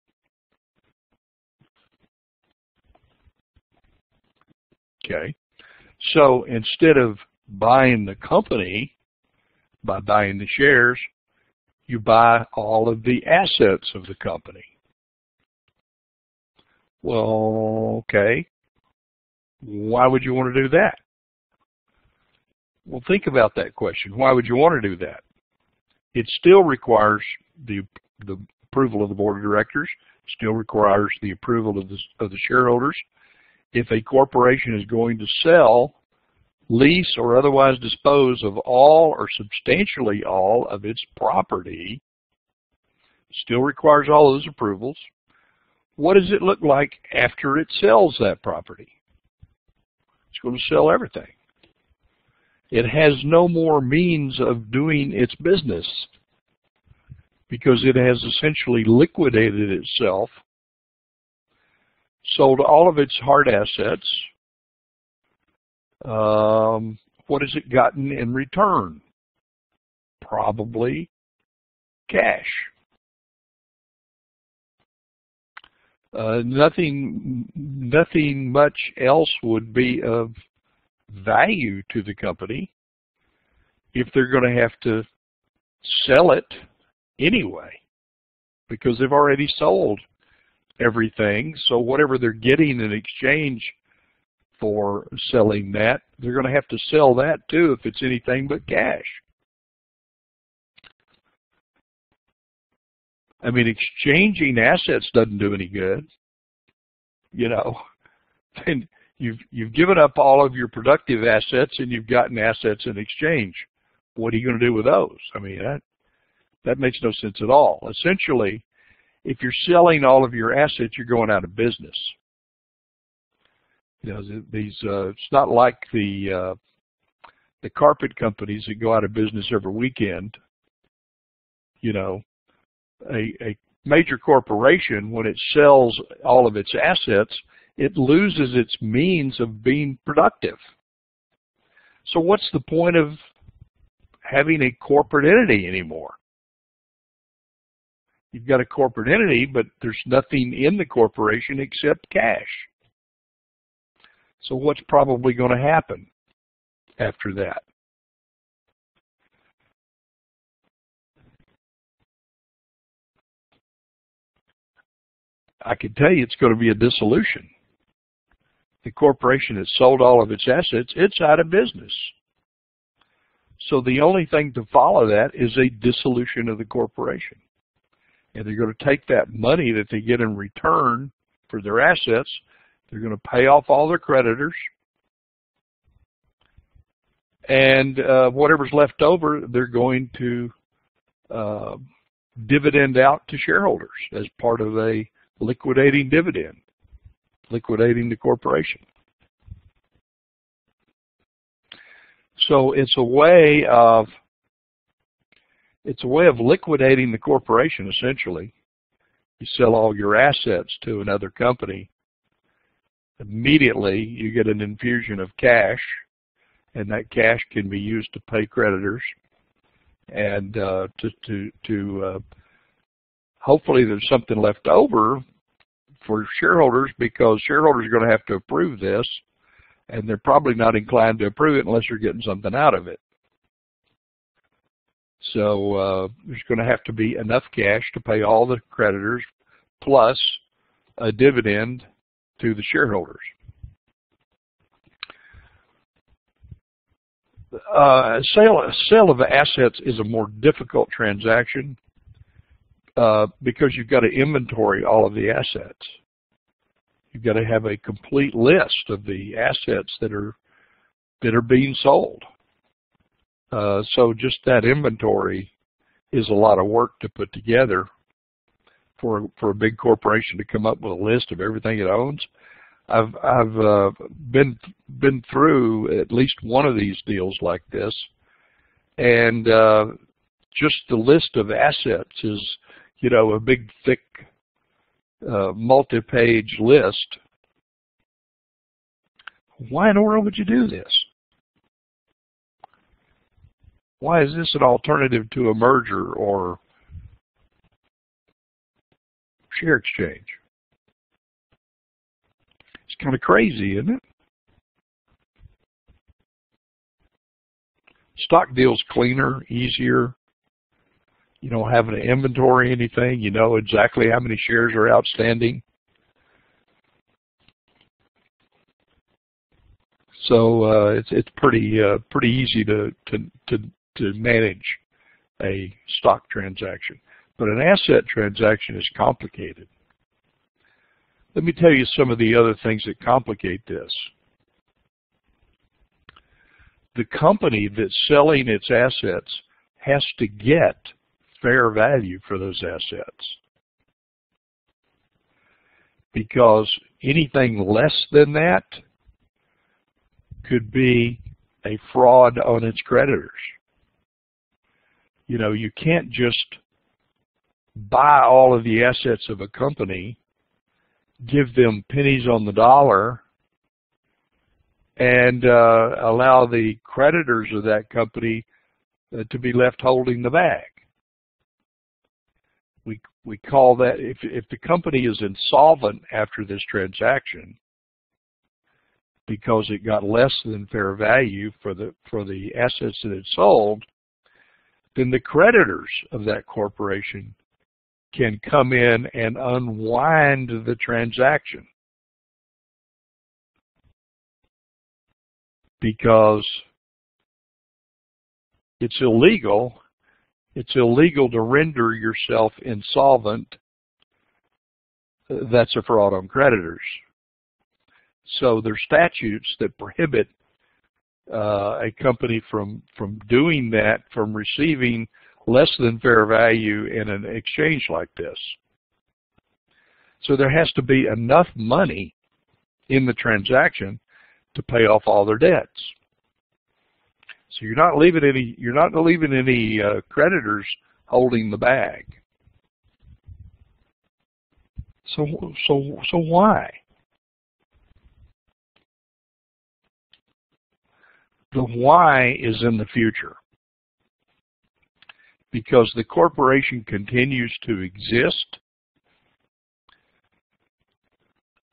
Okay, so instead of buying the company by buying the shares, you buy all of the assets of the company. Well, okay, why would you want to do that? Well, think about that question. Why would you want to do that? It still requires the approval of the board of directors, still requires the approval of the shareholders. If a corporation is going to sell, lease, or otherwise dispose of all or substantially all of its property, still requires all those approvals. What does it look like after it sells that property? It's going to sell everything. It has no more means of doing its business because it has essentially liquidated itself, sold all of its hard assets. What has it gotten in return? Probably cash. Nothing much else would be of value to the company if they're going to have to sell it anyway, because they've already sold everything. So whatever they're getting in exchange for selling that, they're going to have to sell that too if it's anything but cash. I mean, exchanging assets doesn't do any good. You know, and you've given up all of your productive assets and you've gotten assets in exchange. What are you going to do with those? I mean, that makes no sense at all. Essentially, if you're selling all of your assets, you're going out of business. You know, it's not like the carpet companies that go out of business every weekend. You know, a major corporation, when it sells all of its assets, it loses its means of being productive. So what's the point of having a corporate entity anymore? You've got a corporate entity, but there's nothing in the corporation except cash. So what's probably going to happen after that? I can tell you it's going to be a dissolution. The corporation has sold all of its assets, it's out of business. So the only thing to follow that is a dissolution of the corporation. And they're going to take that money that they get in return for their assets, they're going to pay off all their creditors, and whatever's left over, they're going to dividend out to shareholders as part of a liquidating dividend, liquidating the corporation. So it's a way of liquidating the corporation, essentially. You sell all your assets to another company. Immediately, you get an infusion of cash, and that cash can be used to pay creditors and hopefully there's something left over for shareholders, because shareholders are going to have to approve this, and they're probably not inclined to approve it unless you're getting something out of it. So there's going to have to be enough cash to pay all the creditors, plus a dividend to the shareholders. Sale of assets is a more difficult transaction because you've got to inventory all of the assets. You've got to have a complete list of the assets that are being sold. So just that inventory is a lot of work to put together for a big corporation to come up with a list of everything it owns. I've been through at least one of these deals like this, and just the list of assets is, you know, a big thick multi-page list. Why in the world would you do this? Why is this an alternative to a merger or share exchange? It's kind of crazy, isn't it? Stock deal's cleaner, easier. You don't have to inventory anything. You know exactly how many shares are outstanding. So it's pretty easy to manage a stock transaction. But an asset transaction is complicated. Let me tell you some of the other things that complicate this. The company that's selling its assets has to get fair value for those assets, because anything less than that could be a fraud on its creditors. You know, you can't just buy all of the assets of a company, give them pennies on the dollar, and allow the creditors of that company to be left holding the bag. We call that, if the company is insolvent after this transaction because it got less than fair value for the assets that it sold, then the creditors of that corporation can come in and unwind the transaction, because it's illegal. It's illegal to render yourself insolvent. That's a fraud on creditors. So there are statutes that prohibit a company from doing that, from receiving less than fair value in an exchange like this. So there has to be enough money in the transaction to pay off all their debts. So you're not leaving any creditors holding the bag. So why? The why is in the future, because the corporation continues to exist.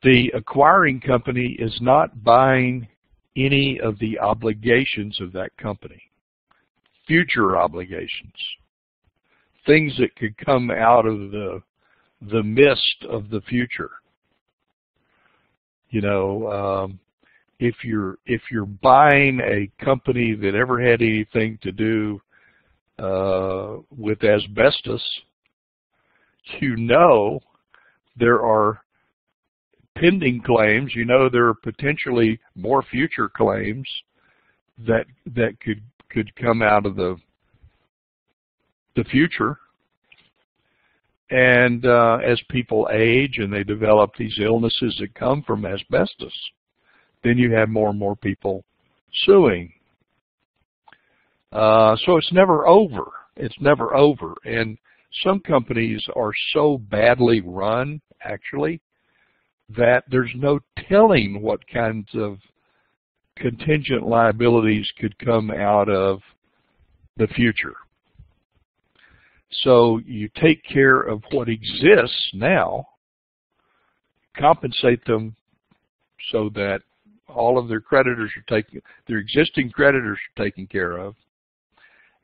The acquiring company is not buying any of the obligations of that company, future obligations, things that could come out of the mist of the future. You know, if you're buying a company that ever had anything to do with asbestos, you know there are pending claims. You know there are potentially more future claims that could come out of the future. And as people age and they develop these illnesses that come from asbestos, then you have more and more people suing. So it's never over. It's never over. And some companies are so badly run, actually, that there's no telling what kinds of contingent liabilities could come out of the future. So you take care of what exists now, compensate them so that all of their creditors are their existing creditors are taken care of,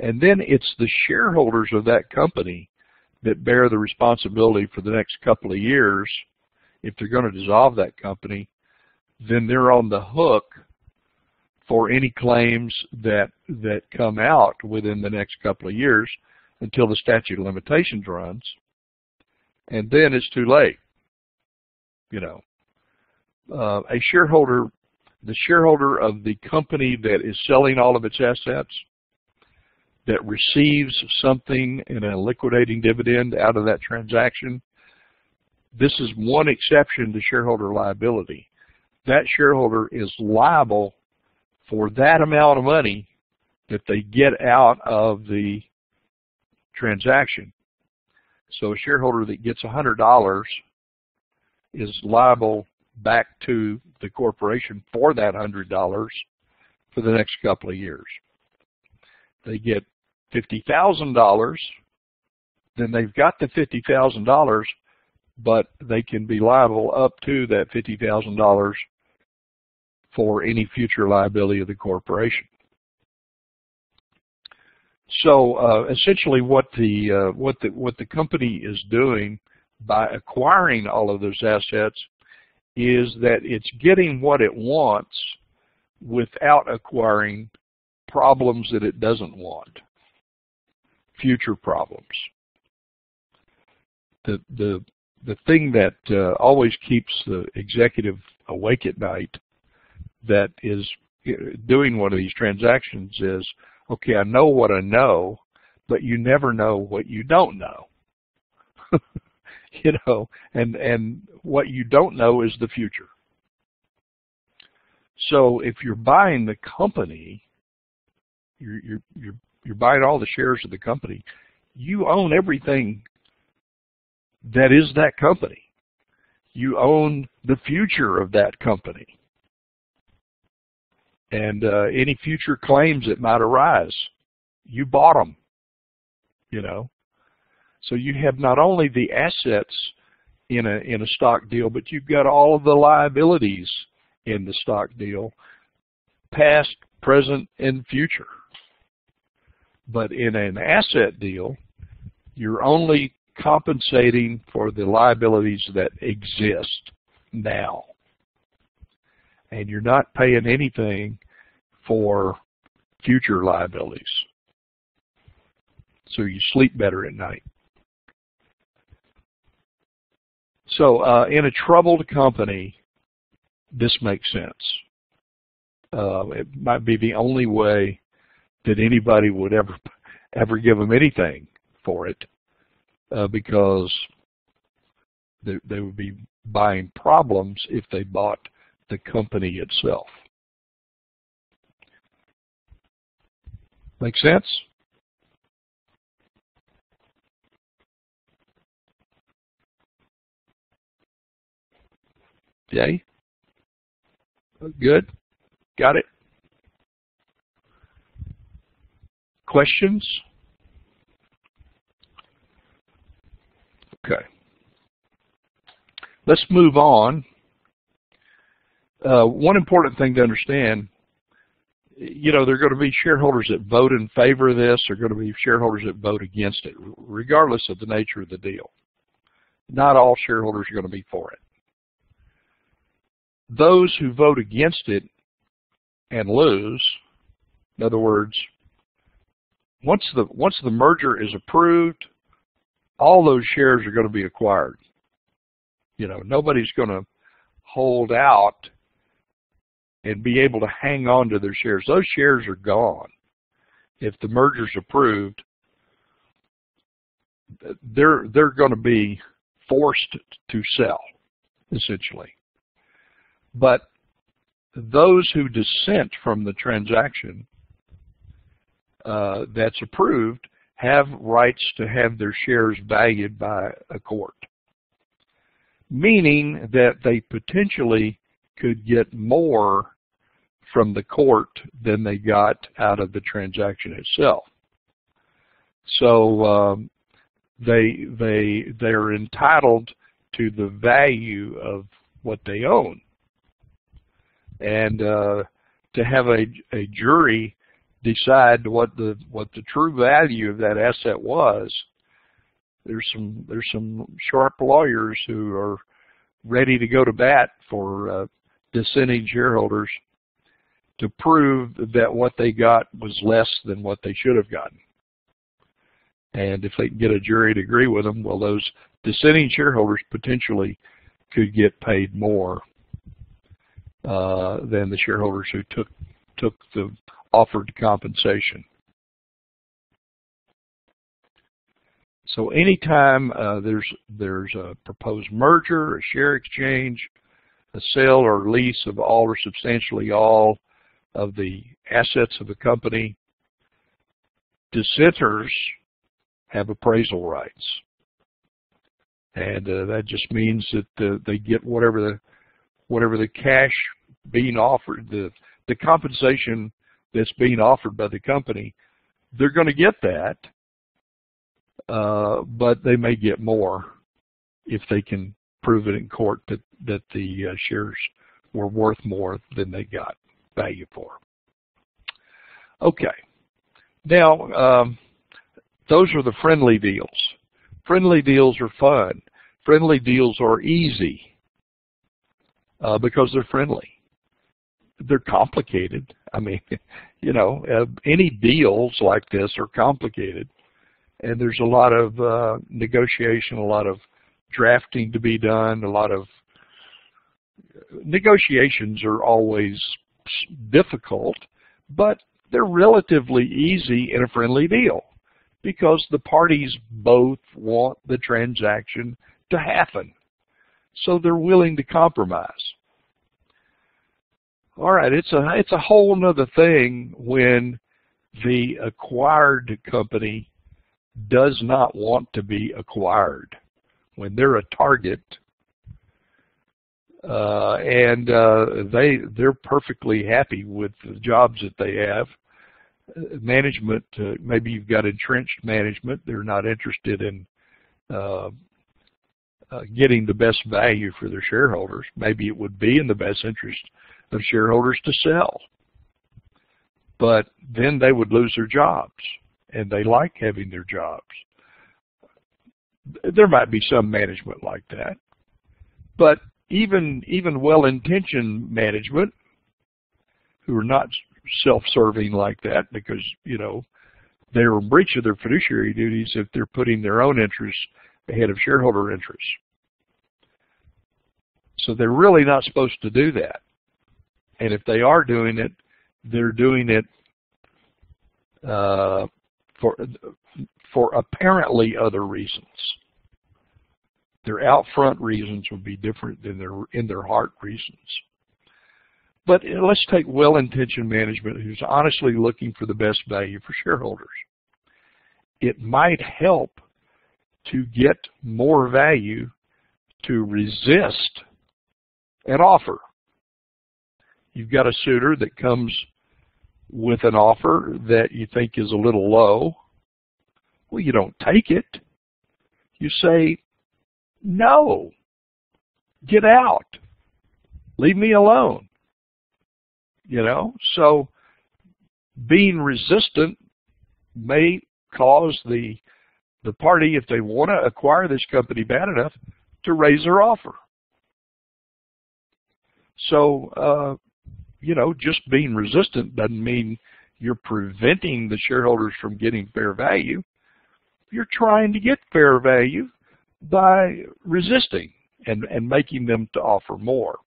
and then it's the shareholders of that company that bear the responsibility for the next couple of years if they're going to dissolve that company, then they're on the hook for any claims that come out within the next couple of years until the statute of limitations runs, and then it's too late. You know, the shareholder of the company that is selling all of its assets, that receives something in a liquidating dividend out of that transaction, this is one exception to shareholder liability. That shareholder is liable for that amount of money that they get out of the transaction. So a shareholder that gets $100 is liable back to the corporation for that $100 for the next couple of years. They get $50,000, then they've got the $50,000, but they can be liable up to that $50,000 for any future liability of the corporation. So essentially, what the company is doing by acquiring all of those assets is that it's getting what it wants without acquiring problems that it doesn't want, future problems. The thing that always keeps the executive awake at night that is doing one of these transactions is, okay, I know what I know, but you never know what you don't know. You know, and what you don't know is the future. So if you're buying the company, you're buying all the shares of the company, you own everything that is that company. You own the future of that company. And any future claims that might arise, you bought them, you know. So you have not only the assets in a stock deal, but you've got all of the liabilities in the stock deal, past, present, and future. But in an asset deal, you're only compensating for the liabilities that exist now. And you're not paying anything for future liabilities. So you sleep better at night. So in a troubled company, this makes sense. It might be the only way that anybody would ever give them anything for it, because they would be buying problems if they bought the company itself. Make sense? Yay? Good? Got it? Questions? Okay. Let's move on. One important thing to understand, you know, there are going to be shareholders that vote in favor of this, there are going to be shareholders that vote against it, regardless of the nature of the deal. Not all shareholders are going to be for it. Those who vote against it and lose, in other words, once the merger is approved, all those shares are going to be acquired. You know, nobody's going to hold out and be able to hang on to their shares. Those shares are gone. If the merger's approved, they're going to be forced to sell, essentially. But those who dissent from the transaction that's approved have rights to have their shares valued by a court, meaning that they potentially could get more from the court than they got out of the transaction itself. So they're entitled to the value of what they own. And to have a jury decide what the true value of that asset was, there's some sharp lawyers who are ready to go to bat for dissenting shareholders to prove that what they got was less than what they should have gotten. And if they can get a jury to agree with them, well, those dissenting shareholders potentially could get paid more than the shareholders who took the offered compensation. So anytime there's a proposed merger, a share exchange, a sale or lease of all or substantially all of the assets of a company, dissenters have appraisal rights. And that just means that they get whatever the cash being offered, the compensation that's being offered by the company, they're going to get that, but they may get more if they can prove it in court that the shares were worth more than they got value for. Okay. Now, those are the friendly deals. Friendly deals are fun. Friendly deals are easy because they're friendly. They're complicated. I mean, you know, any deals like this are complicated, and there's a lot of negotiation, a lot of drafting to be done, a lot of negotiations are always difficult, but they're relatively easy in a friendly deal because the parties both want the transaction to happen. So they're willing to compromise. All right, it's a whole nother thing when the acquired company does not want to be acquired. When they're a target and they're perfectly happy with the jobs that they have. Management, maybe you've got entrenched management. They're not interested in getting the best value for their shareholders. Maybe it would be in the best interest of shareholders to sell. But then they would lose their jobs, and they like having their jobs. There might be some management like that. But even well-intentioned management who are not self-serving like that because, you know, they're in breach of their fiduciary duties if they're putting their own interests ahead of shareholder interests. So they're really not supposed to do that. And if they are doing it, they're doing it for apparently other reasons. Their out front reasons would be different than their in their heart reasons. But let's take well-intentioned management who's honestly looking for the best value for shareholders. It might help to get more value to resist an offer. You've got a suitor that comes with an offer that you think is a little low. Well, you don't take it. You say, no, get out, leave me alone. You know, so being resistant may cause the party, if they want to acquire this company bad enough, to raise their offer. So, you know, just being resistant doesn't mean you're preventing the shareholders from getting fair value. You're trying to get fair value by resisting and making them to offer more.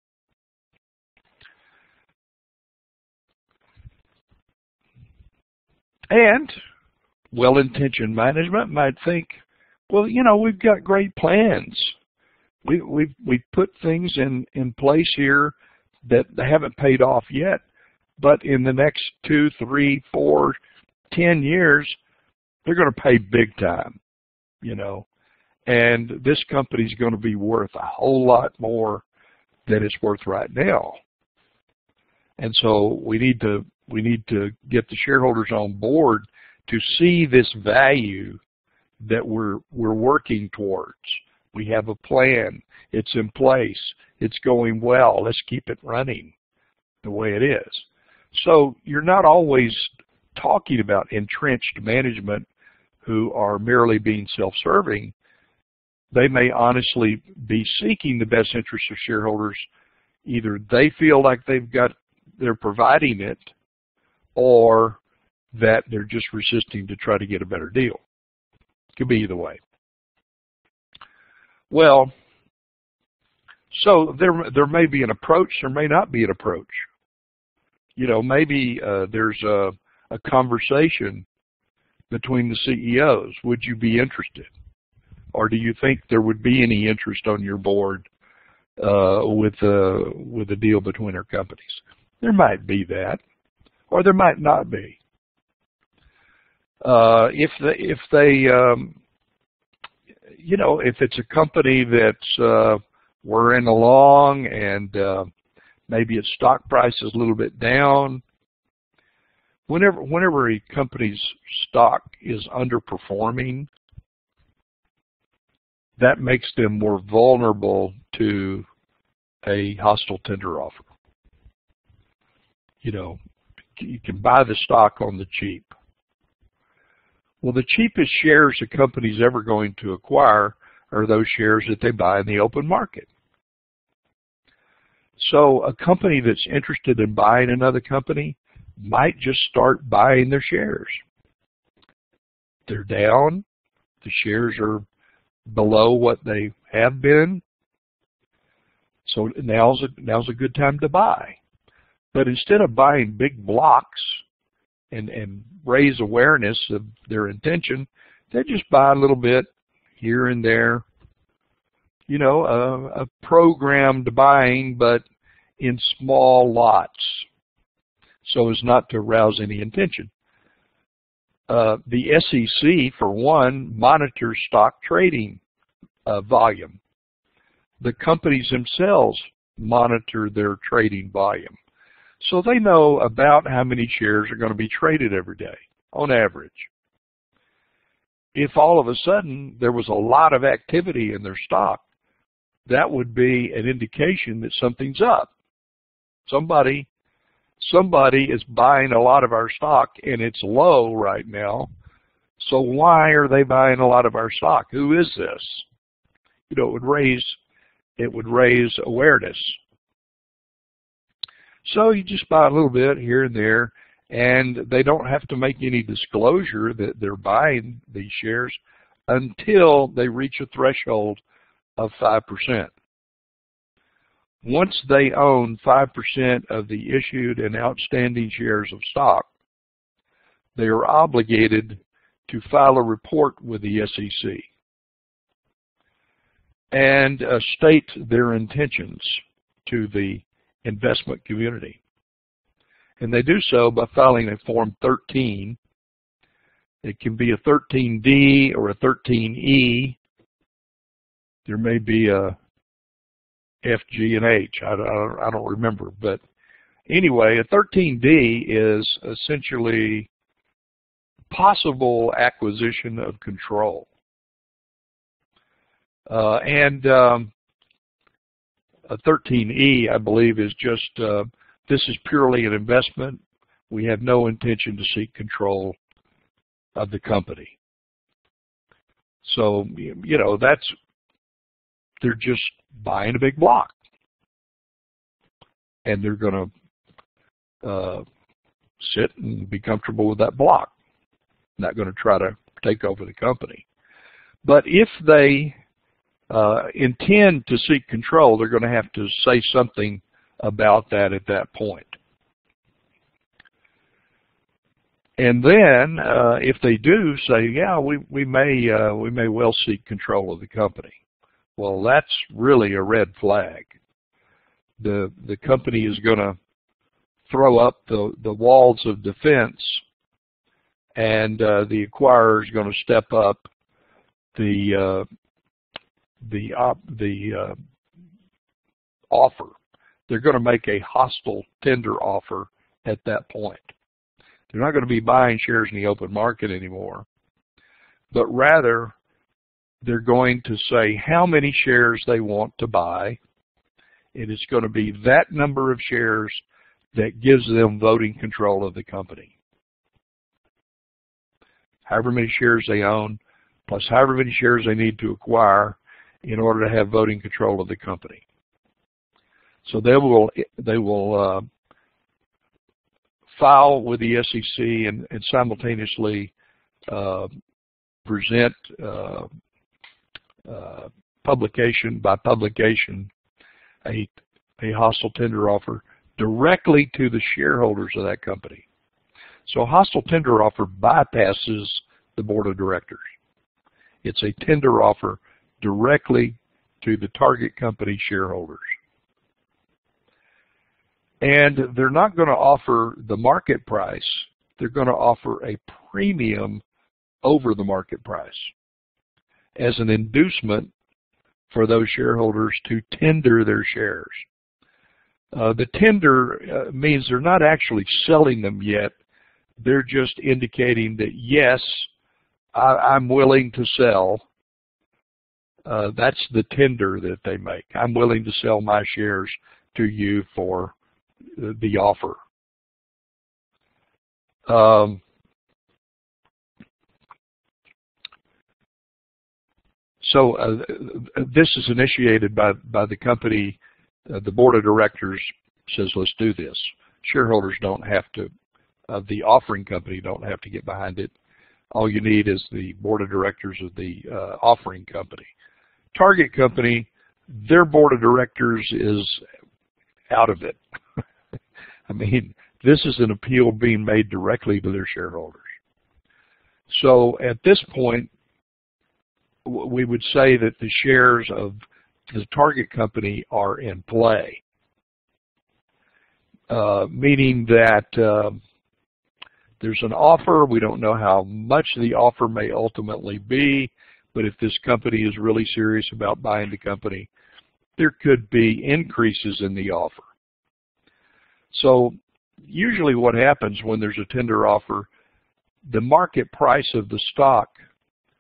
And well-intentioned management might think, well, you know, we've got great plans. We've put things in place here that haven't paid off yet, but in the next 2, 3, 4, 10 years, they're going to pay big time, you know. And this company's going to be worth a whole lot more than it's worth right now. And so we need to get the shareholders on board to see this value that we're working towards. We have a plan. It's in place. It's going well. Let's keep it running the way it is. So you're not always talking about entrenched management who are merely being self-serving. they may honestly be seeking the best interest of shareholders. Either they feel like they're providing it, or that they're just resisting to try to get a better deal. Could be either way. Well, so there may be an approach, there may not be an approach. You know, maybe there's a conversation between the CEOs. Would you be interested? Or do you think there would be any interest on your board with a deal between our companies? There might be that, or there might not be. If they you know, if it's a company that's whirring along and maybe its stock price is a little bit down, whenever a company's stock is underperforming, that makes them more vulnerable to a hostile tender offer. You know, you can buy the stock on the cheap. Well, the cheapest shares a company's ever going to acquire are those shares that they buy in the open market. So a company that's interested in buying another company might just start buying their shares. They're down, the shares are below what they have been, so now's a good time to buy. But instead of buying big blocks and raise awareness of their intention, they just buy a little bit here and there. You know, a programmed buying, but in small lots, so as not to arouse any intention. The SEC, for one, monitors stock trading volume. The companies themselves monitor their trading volume. So they know about how many shares are going to be traded every day, on average. If all of a sudden there was a lot of activity in their stock, that would be an indication that something's up. Somebody is buying a lot of our stock and it's low right now. So why are they buying a lot of our stock? Who is this? You know, it would raise awareness. So you just buy a little bit here and there, and they don't have to make any disclosure that they're buying these shares until they reach a threshold of 5%. Once they own 5% of the issued and outstanding shares of stock, they are obligated to file a report with the SEC and state their intentions to the investment community. And they do so by filing a Form 13. It can be a 13D or a 13E. There may be a F, G, and H. I don't remember. But anyway, a 13D is essentially possible acquisition of control. And a 13E, I believe, is just, this is purely an investment. We have no intention to seek control of the company. So, you know, they're just buying a big block. And they're going to sit and be comfortable with that block. Not going to try to take over the company. But if they intend to seek control, they're going to have to say something about that at that point. And then, if they do say, yeah, we may well seek control of the company, well, that's really a red flag. The company is going to throw up the walls of defense, and the acquirer is going to step up the offer. They're going to make a hostile tender offer at that point. They're not going to be buying shares in the open market anymore, but rather they're going to say how many shares they want to buy, and it's going to be that number of shares that gives them voting control of the company. However many shares they own, plus however many shares they need to acquire, in order to have voting control of the company. So they will file with the SEC and simultaneously present publication by publication a hostile tender offer directly to the shareholders of that company. So a hostile tender offer bypasses the board of directors. It's a tender offer directly to the target company shareholders. And they're not going to offer the market price. They're going to offer a premium over the market price as an inducement for those shareholders to tender their shares. The tender means they're not actually selling them yet. They're just indicating that, yes, I'm willing to sell. That's the tender that they make. I'm willing to sell my shares to you for the offer. So this is initiated by the company. The board of directors says, let's do this. Shareholders don't have to, the offering company don't have to get behind it. All you need is the board of directors of the offering company. Target company, their board of directors is out of it. I mean, this is an appeal being made directly to their shareholders. So at this point, we would say that the shares of the target company are in play, meaning that there's an offer. We don't know how much the offer may ultimately be, but if this company is really serious about buying the company, there could be increases in the offer. So usually what happens when there's a tender offer, the market price of the stock,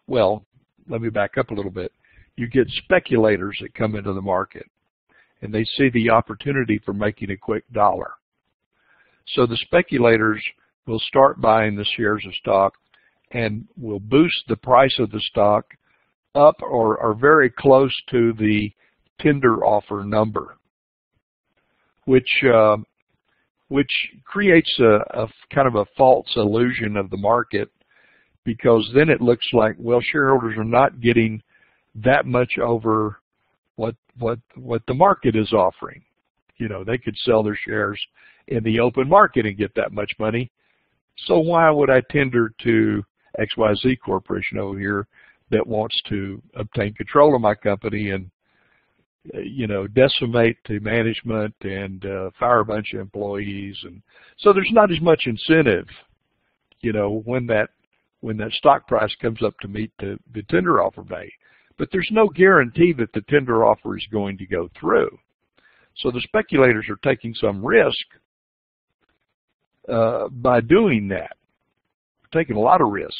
well, let me back up a little bit. You get speculators that come into the market, and they see the opportunity for making a quick dollar. So the speculators will start buying the shares of stock and will boost the price of the stock up or very close to the tender offer number, which creates a kind of a false illusion of the market, because then it looks like, well, shareholders are not getting that much over what the market is offering. You know, they could sell their shares in the open market and get that much money. So why would I tender to XYZ Corporation over here that wants to obtain control of my company and, you know, decimate the management and fire a bunch of employees? And so there's not as much incentive, you know, when that stock price comes up to meet the tender offer date. But there's no guarantee that the tender offer is going to go through. So the speculators are taking some risk by doing that. They're taking a lot of risks,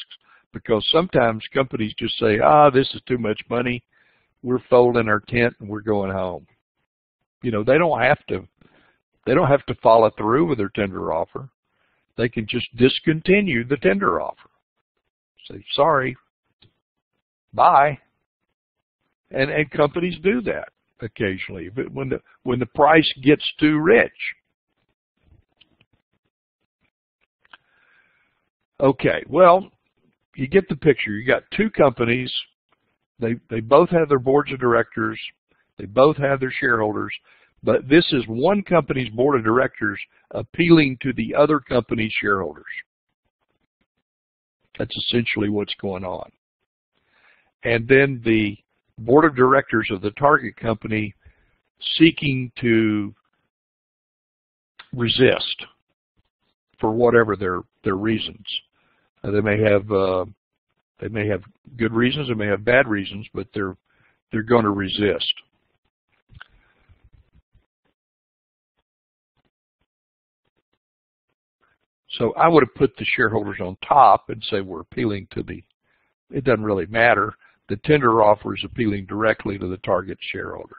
because sometimes companies just say, this is too much money. We're folding our tent and we're going home. You know, they don't have to follow through with their tender offer. They can just discontinue the tender offer. Say, sorry, bye. And companies do that occasionally, but when the price gets too rich. Okay, well, you get the picture. You got two companies. They both have their boards of directors. They both have their shareholders. But this is one company's board of directors appealing to the other company's shareholders. That's essentially what's going on. And then the board of directors of the target company seeking to resist for whatever their reasons. They may have good reasons, they may have bad reasons, but they're going to resist. So I would have put the shareholders on top and say we're appealing to it doesn't really matter. The tender offer is appealing directly to the target shareholders.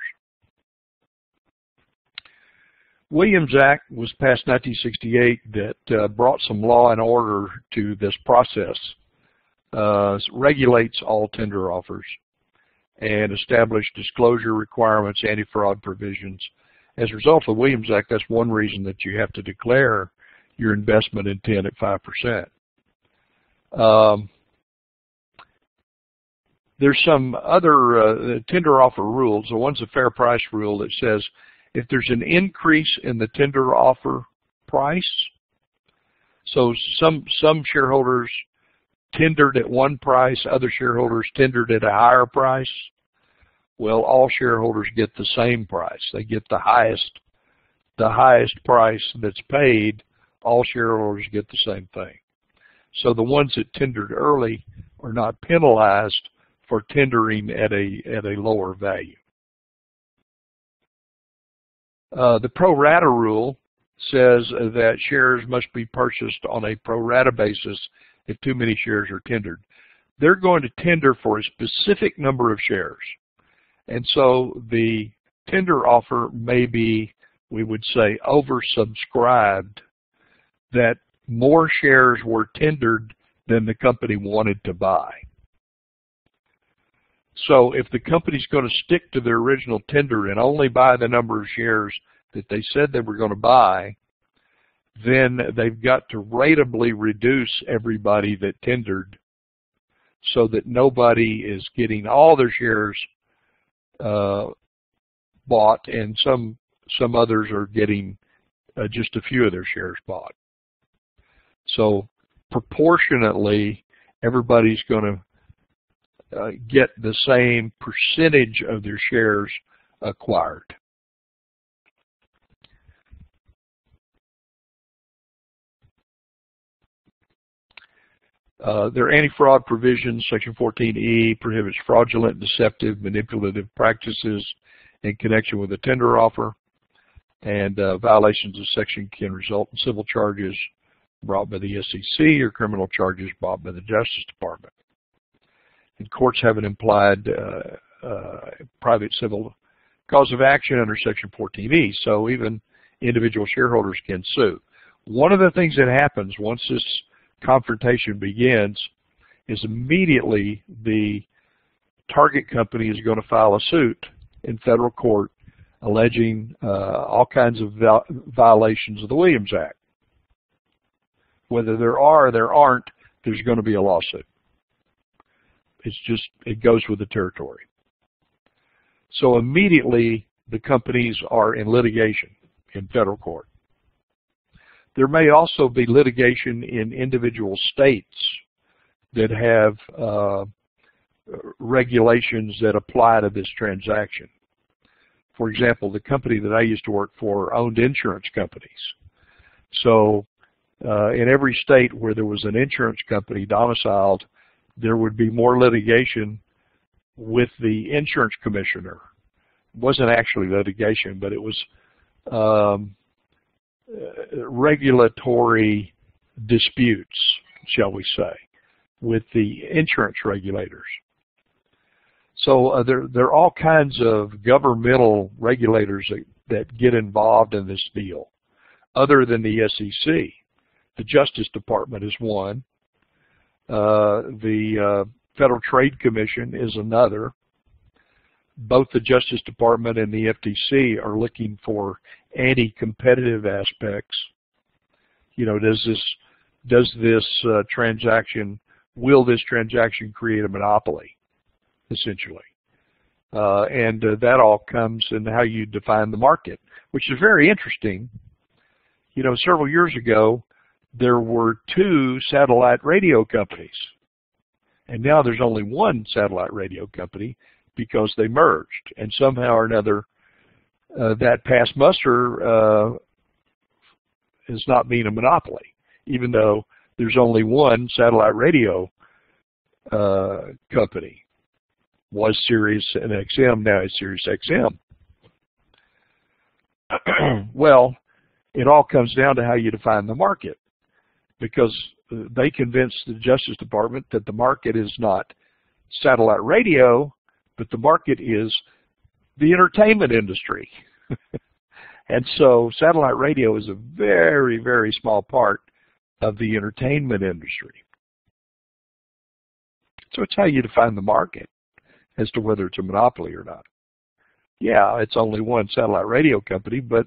Williams Act was passed in 1968 that brought some law and order to this process, regulates all tender offers, and establish disclosure requirements, anti-fraud provisions. As a result of the Williams Act, that's one reason that you have to declare your investment intent at 5%. There's some other tender offer rules. The one's a fair price rule that says if there's an increase in the tender offer price, so some shareholders tendered at one price, other shareholders tendered at a higher price, well, all shareholders get the same price. They get the highest price that's paid. All shareholders get the same thing. So the ones that tendered early are not penalized for tendering at a lower value. The pro rata rule says that shares must be purchased on a pro rata basis if too many shares are tendered. They're going to tender for a specific number of shares. And so the tender offer may be, we would say, oversubscribed, that more shares were tendered than the company wanted to buy. So if the company's going to stick to their original tender and only buy the number of shares that they said they were going to buy, then they've got to ratably reduce everybody that tendered so that nobody is getting all their shares bought, and some others are getting just a few of their shares bought. So proportionately, everybody's going to get the same percentage of their shares acquired. There are anti-fraud provisions. Section 14E prohibits fraudulent, deceptive, manipulative practices in connection with a tender offer, and violations of section can result in civil charges brought by the SEC or criminal charges brought by the Justice Department. And courts have an implied private civil cause of action under Section 14E, so even individual shareholders can sue. One of the things that happens once this confrontation begins is immediately the target company is going to file a suit in federal court alleging all kinds of violations of the Williams Act. Whether there are or there aren't, there's going to be a lawsuit. It's just, it goes with the territory. So immediately the companies are in litigation in federal court. There may also be litigation in individual states that have regulations that apply to this transaction. For example, the company that I used to work for owned insurance companies. So in every state where there was an insurance company domiciled, there would be more litigation with the insurance commissioner. It wasn't actually litigation, but it was regulatory disputes, shall we say, with the insurance regulators. So there are all kinds of governmental regulators that get involved in this deal, other than the SEC. The Justice Department is one. The Federal Trade Commission is another. Both the Justice Department and the FTC are looking for anti-competitive aspects. You know, will this transaction create a monopoly, essentially? And that all comes in how you define the market, which is very interesting. You know, several years ago, there were 2 satellite radio companies, and now there's only one satellite radio company because they merged, and somehow or another that passed muster is not being a monopoly, even though there's only one satellite radio company. Was Sirius and XM, now it's Sirius XM. Well, it all comes down to how you define the market, because they convinced the Justice Department that the market is not satellite radio, but the market is the entertainment industry. And so satellite radio is a very, very small part of the entertainment industry. So it's how you define the market. as to whether it's a monopoly or not. Yeah, it's only one satellite radio company, but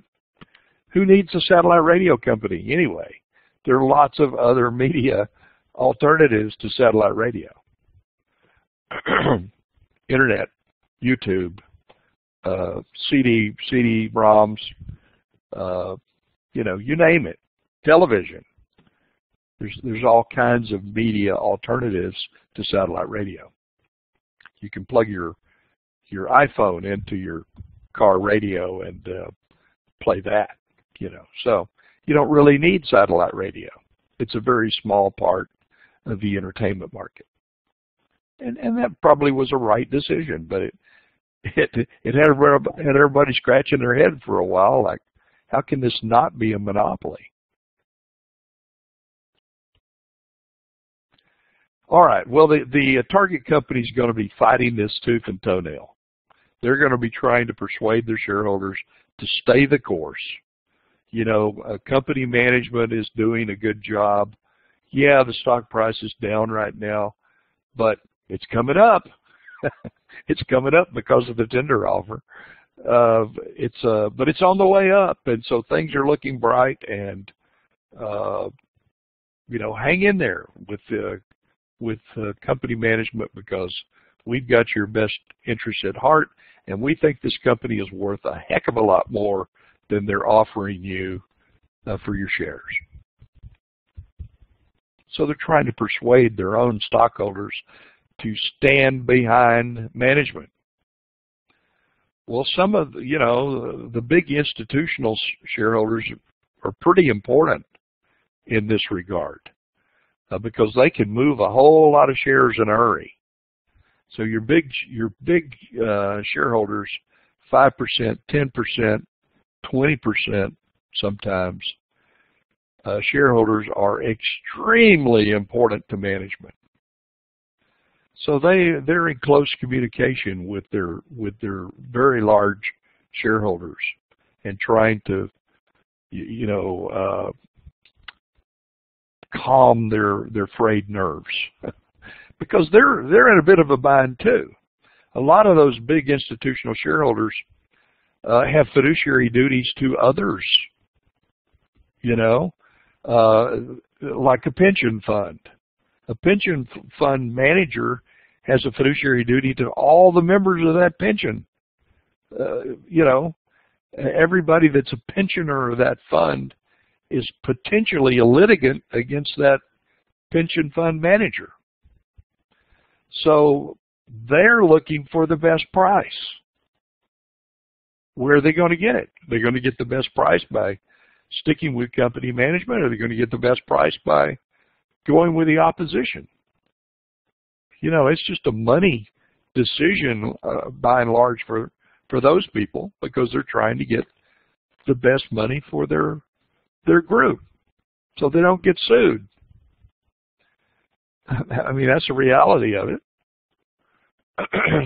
who needs a satellite radio company anyway? There are lots of other media alternatives to satellite radio. Internet, YouTube, CD-ROMs, you name it, television. There's all kinds of media alternatives to satellite radio. You can plug your iPhone into your car radio and play that, So you don't really need satellite radio. It's a very small part of the entertainment market. And that probably was a right decision, but it had everybody scratching their head for a while, like, how can this not be a monopoly? All right, well, the target company is going to be fighting this tooth and toenail. They're going to be trying to persuade their shareholders to stay the course. Company management is doing a good job. Yeah, the stock price is down right now, but it's coming up. It's coming up because of the tender offer. But it's on the way up, and so things are looking bright. And hang in there with company management, because we've got your best interests at heart, and we think this company is worth a heck of a lot more than they're offering you for your shares. So they're trying to persuade their own stockholders to stand behind management. Well, some of the big institutional shareholders are pretty important in this regard, because they can move a whole lot of shares in a hurry. So your big shareholders, 5%, 10%, 20% sometimes, shareholders are extremely important to management. So they're in close communication with their very large shareholders and trying to calm their frayed nerves, because they're in a bit of a bind too. A lot of those big institutional shareholders have fiduciary duties to others, like a pension fund. A pension fund manager has a fiduciary duty to all the members of that pension. Everybody that's a pensioner of that fund is potentially a litigant against that pension fund manager. So they're looking for the best price. Where are they going to get it? They're going to get the best price by sticking with company management, or are they going to get the best price by going with the opposition? It's just a money decision by and large for those people, because they're trying to get the best money for their group so they don't get sued. I mean, that's the reality of it.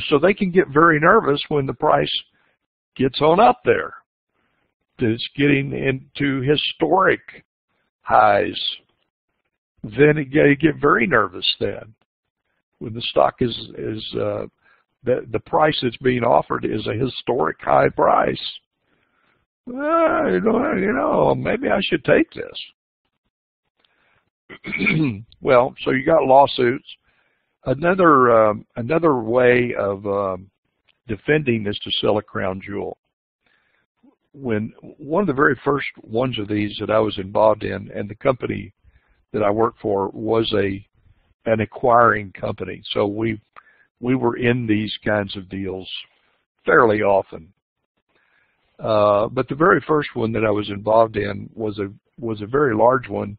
So they can get very nervous when the price gets on up there. It's getting into historic highs. Then you get very nervous then when the stock is the price that's being offered is a historic high price. Maybe I should take this. Well, so you got lawsuits. Another way of defending is to sell a crown jewel. When one of the very first ones of these that I was involved in, and the company that I worked for was an acquiring company, so we were in these kinds of deals fairly often. But the very first one that I was involved in was a very large one.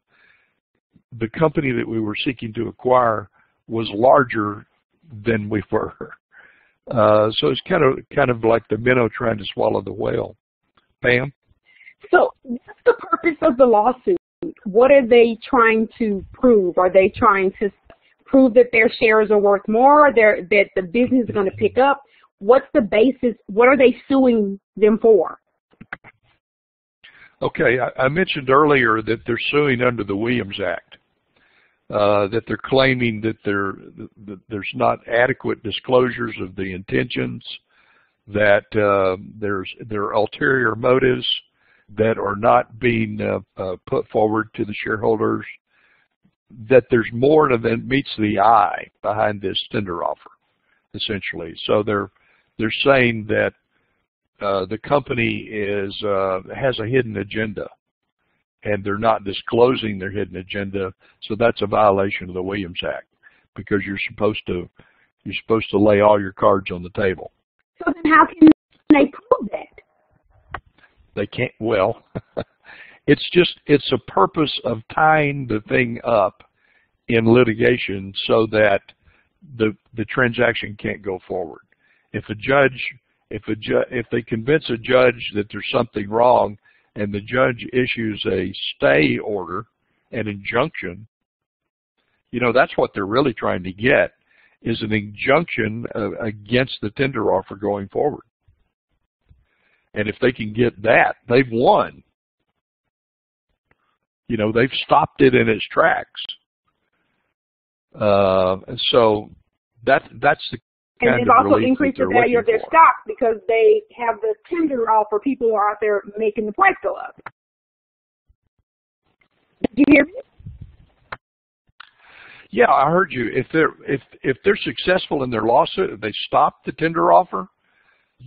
The company that we were seeking to acquire was larger than we were. So it's kind of like the minnow trying to swallow the whale. Pam? So what's the purpose of the lawsuit? What are they trying to prove? Are they trying to prove that their shares are worth more, that the business is going to pick up? What's the basis? What are they suing them for? Okay, I mentioned earlier that they're suing under the Williams Act. that they're claiming that there's not adequate disclosures of the intentions, that there are ulterior motives that are not being put forward to the shareholders, that there's more than meets the eye behind this tender offer, essentially. So they're saying that the company has a hidden agenda, and they're not disclosing their hidden agenda, so that's a violation of the Williams Act, because you're supposed to lay all your cards on the table. So then how can they prove that? They can't. Well, it's a purpose of tying the thing up in litigation so that the transaction can't go forward. If they convince a judge that there's something wrong, and the judge issues a stay order, an injunction, that's what they're really trying to get, is an injunction against the tender offer going forward. And if they can get that, they've won. They've stopped it in its tracks. And so that's the and they've also increased the value of their stock because they have the tender offer. People are out there making the price go up. Did you hear me? Yeah, I heard you. If they're successful in their lawsuit, if they stop the tender offer,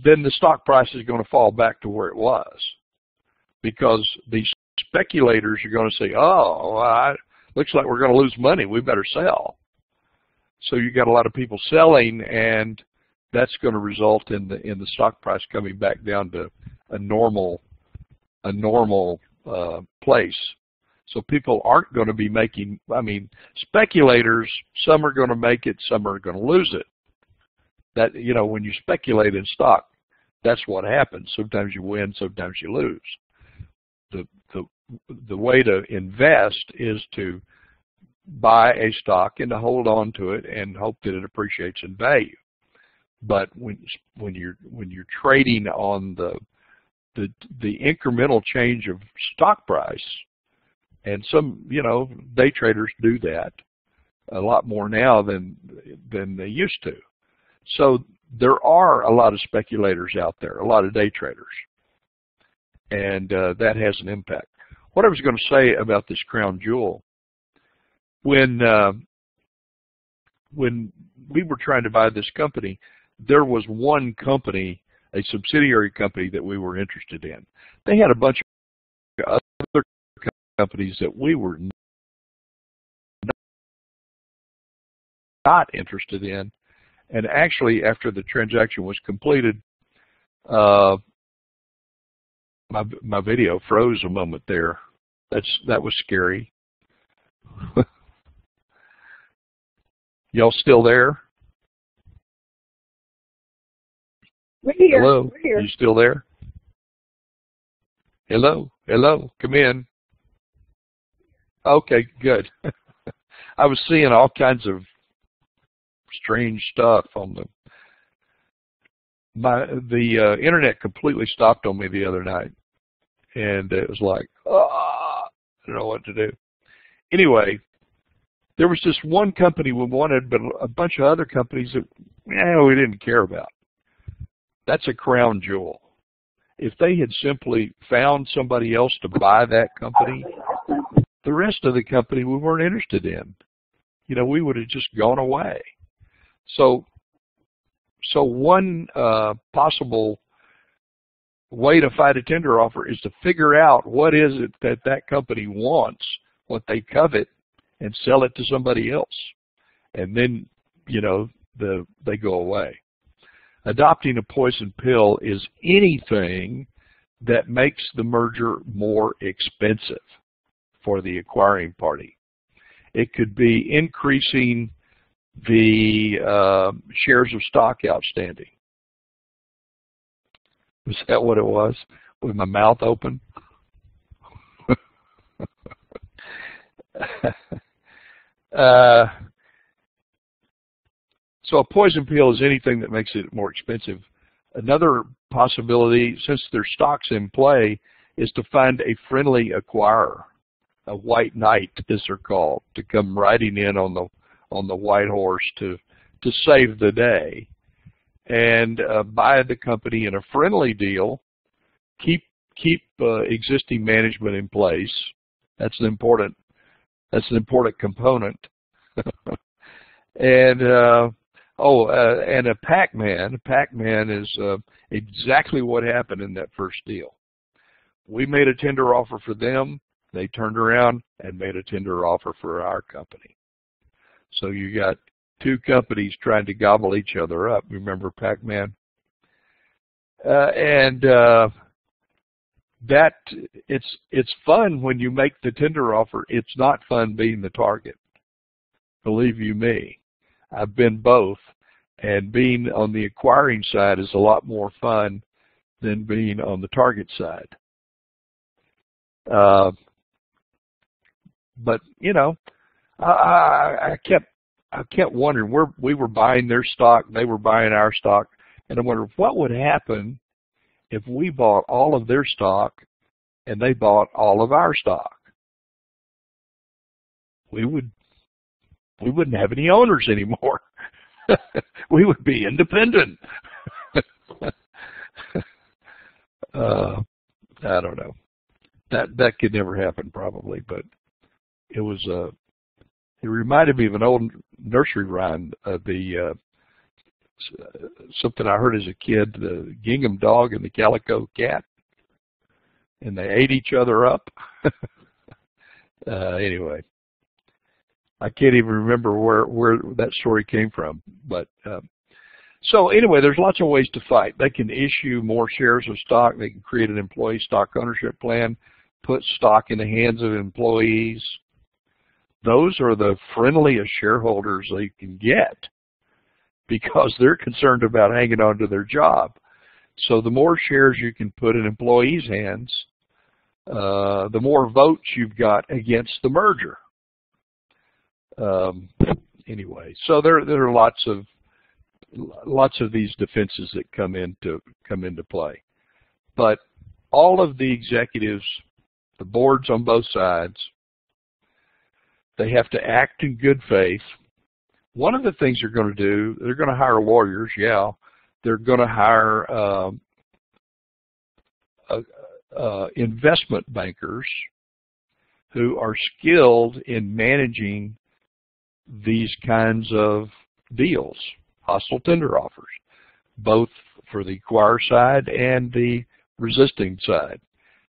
then the stock price is going to fall back to where it was, because these speculators are going to say, "Oh, looks like we're going to lose money. We better sell." So you got a lot of people selling, and that's going to result in the stock price coming back down to a normal place. So people aren't going to be making. Speculators. Some are going to make it. Some are going to lose it. That when you speculate in stock, that's what happens. Sometimes you win. Sometimes you lose. The way to invest is to buy a stock and to hold on to it and hope that it appreciates in value. But when you're trading on the incremental change of stock price, and some day traders do that a lot more now than they used to. So there are a lot of speculators out there, a lot of day traders, and that has an impact. What I was going to say about this crown jewel, when we were trying to buy this company, there was one company, a subsidiary company, that we were interested in. They had a bunch of other companies that we were not interested in. And actually, after the transaction was completed, my video froze a moment there. That was scary. Y'all still there? We're here. Hello? We're here. You still there? Hello? Hello? Come in. Okay, good. I was seeing all kinds of strange stuff on the internet completely stopped on me the other night, and it was like, I don't know what to do. Anyway, there was just one company we wanted, but a bunch of other companies that we didn't care about. That's a crown jewel. If they had simply found somebody else to buy that company, the rest of the company we weren't interested in. We would have just gone away. So one possible way to fight a tender offer is to figure out what is it that company wants, what they covet, and sell it to somebody else. And then, they go away. Adopting a poison pill is anything that makes the merger more expensive for the acquiring party. It could be increasing the shares of stock outstanding. Was that what it was? With my mouth open? So a poison pill is anything that makes it more expensive. Another possibility, since there's stocks in play, is to find a friendly acquirer. a white knight, as they're called, to come riding in on the white horse to save the day, and buy the company in a friendly deal, keep existing management in place. That's an important component. And and a Pac-Man. Pac-Man is exactly what happened in that first deal. We made a tender offer for them. They turned around and made a tender offer for our company. So you got two companies trying to gobble each other up. Remember Pac-Man? That it's fun when you make the tender offer. It's not fun being the target. Believe you me, I've been both, and being on the acquiring side is a lot more fun than being on the target side. But you know, I kept wondering, we were buying their stock, they were buying our stock, and I wondered what would happen if we bought all of their stock and they bought all of our stock. We wouldn't have any owners anymore. We would be independent. I don't know. That could never happen probably, but it was it reminded me of an old nursery rhyme, something I heard as a kid, the gingham dog and the calico cat, and they ate each other up. Anyway, I can't even remember where that story came from. But so anyway, there's lots of ways to fight. They can issue more shares of stock. They can create an employee stock ownership plan, put stock in the hands of employees. Those are the friendliest shareholders they can get because they're concerned about hanging on to their job. So the more shares you can put in employees' hands, the more votes you've got against the merger. Anyway, so there are lots of these defenses that come into play. But all of the executives, the boards on both sides, they have to act in good faith. One of the things they're going to do, they're going to hire lawyers, yeah. They're going to hire investment bankers who are skilled in managing these kinds of deals, hostile tender offers, both for the acquirer side and the resisting side.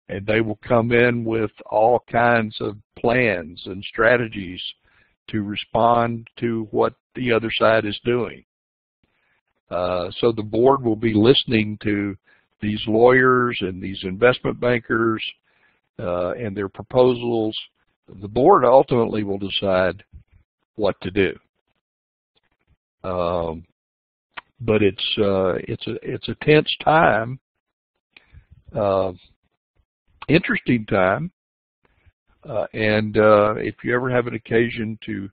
And they will come in with all kinds of plans and strategies to respond to what the other side is doing. So the board will be listening to these lawyers and these investment bankers and their proposals. The board ultimately will decide what to do. But it's a tense time, interesting time, and if you ever have an occasion to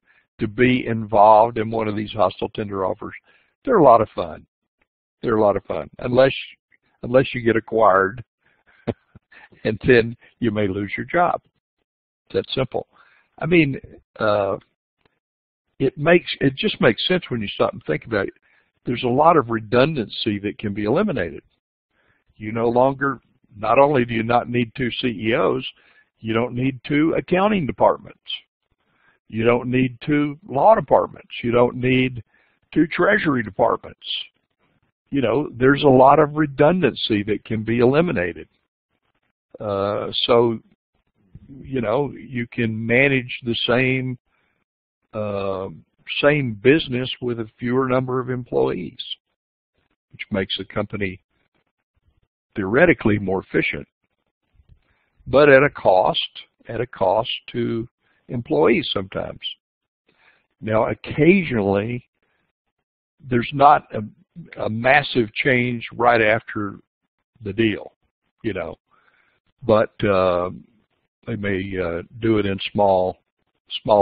be involved in one of these hostile tender offers, they're a lot of fun. They're a lot of fun, unless you get acquired, and then you may lose your job. It's that simple. I mean, it just makes sense when you stop and think about it. There's a lot of redundancy that can be eliminated. You no longer, not only do you not need two CEOs, you don't need two accounting departments. You don't need two law departments. You don't need two treasury departments. You know, there's a lot of redundancy that can be eliminated. So, you know, you can manage the same business with a fewer number of employees, which makes the company theoretically more efficient, but at a cost to employees sometimes. Now, occasionally, there's not a massive change right after the deal, you know, but they may do it in small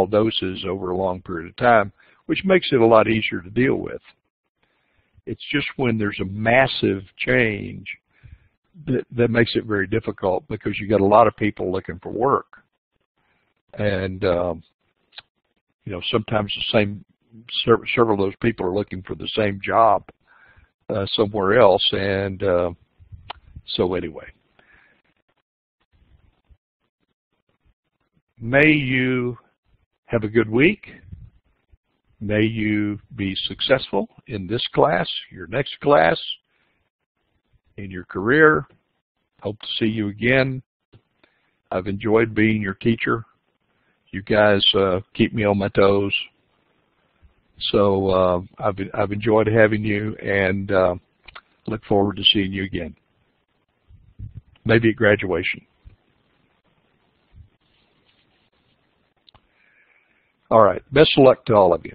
doses over a long period of time, which makes it a lot easier to deal with. It's just when there's a massive change that makes it very difficult, because you got a lot of people looking for work. And you know, sometimes several of those people are looking for the same job somewhere else, and so anyway. May you have a good week. May you be successful in this class, your next class, in your career. Hope to see you again. I've enjoyed being your teacher. You guys keep me on my toes. So I've enjoyed having you, and look forward to seeing you again. Maybe at graduation. All right. Best of luck to all of you.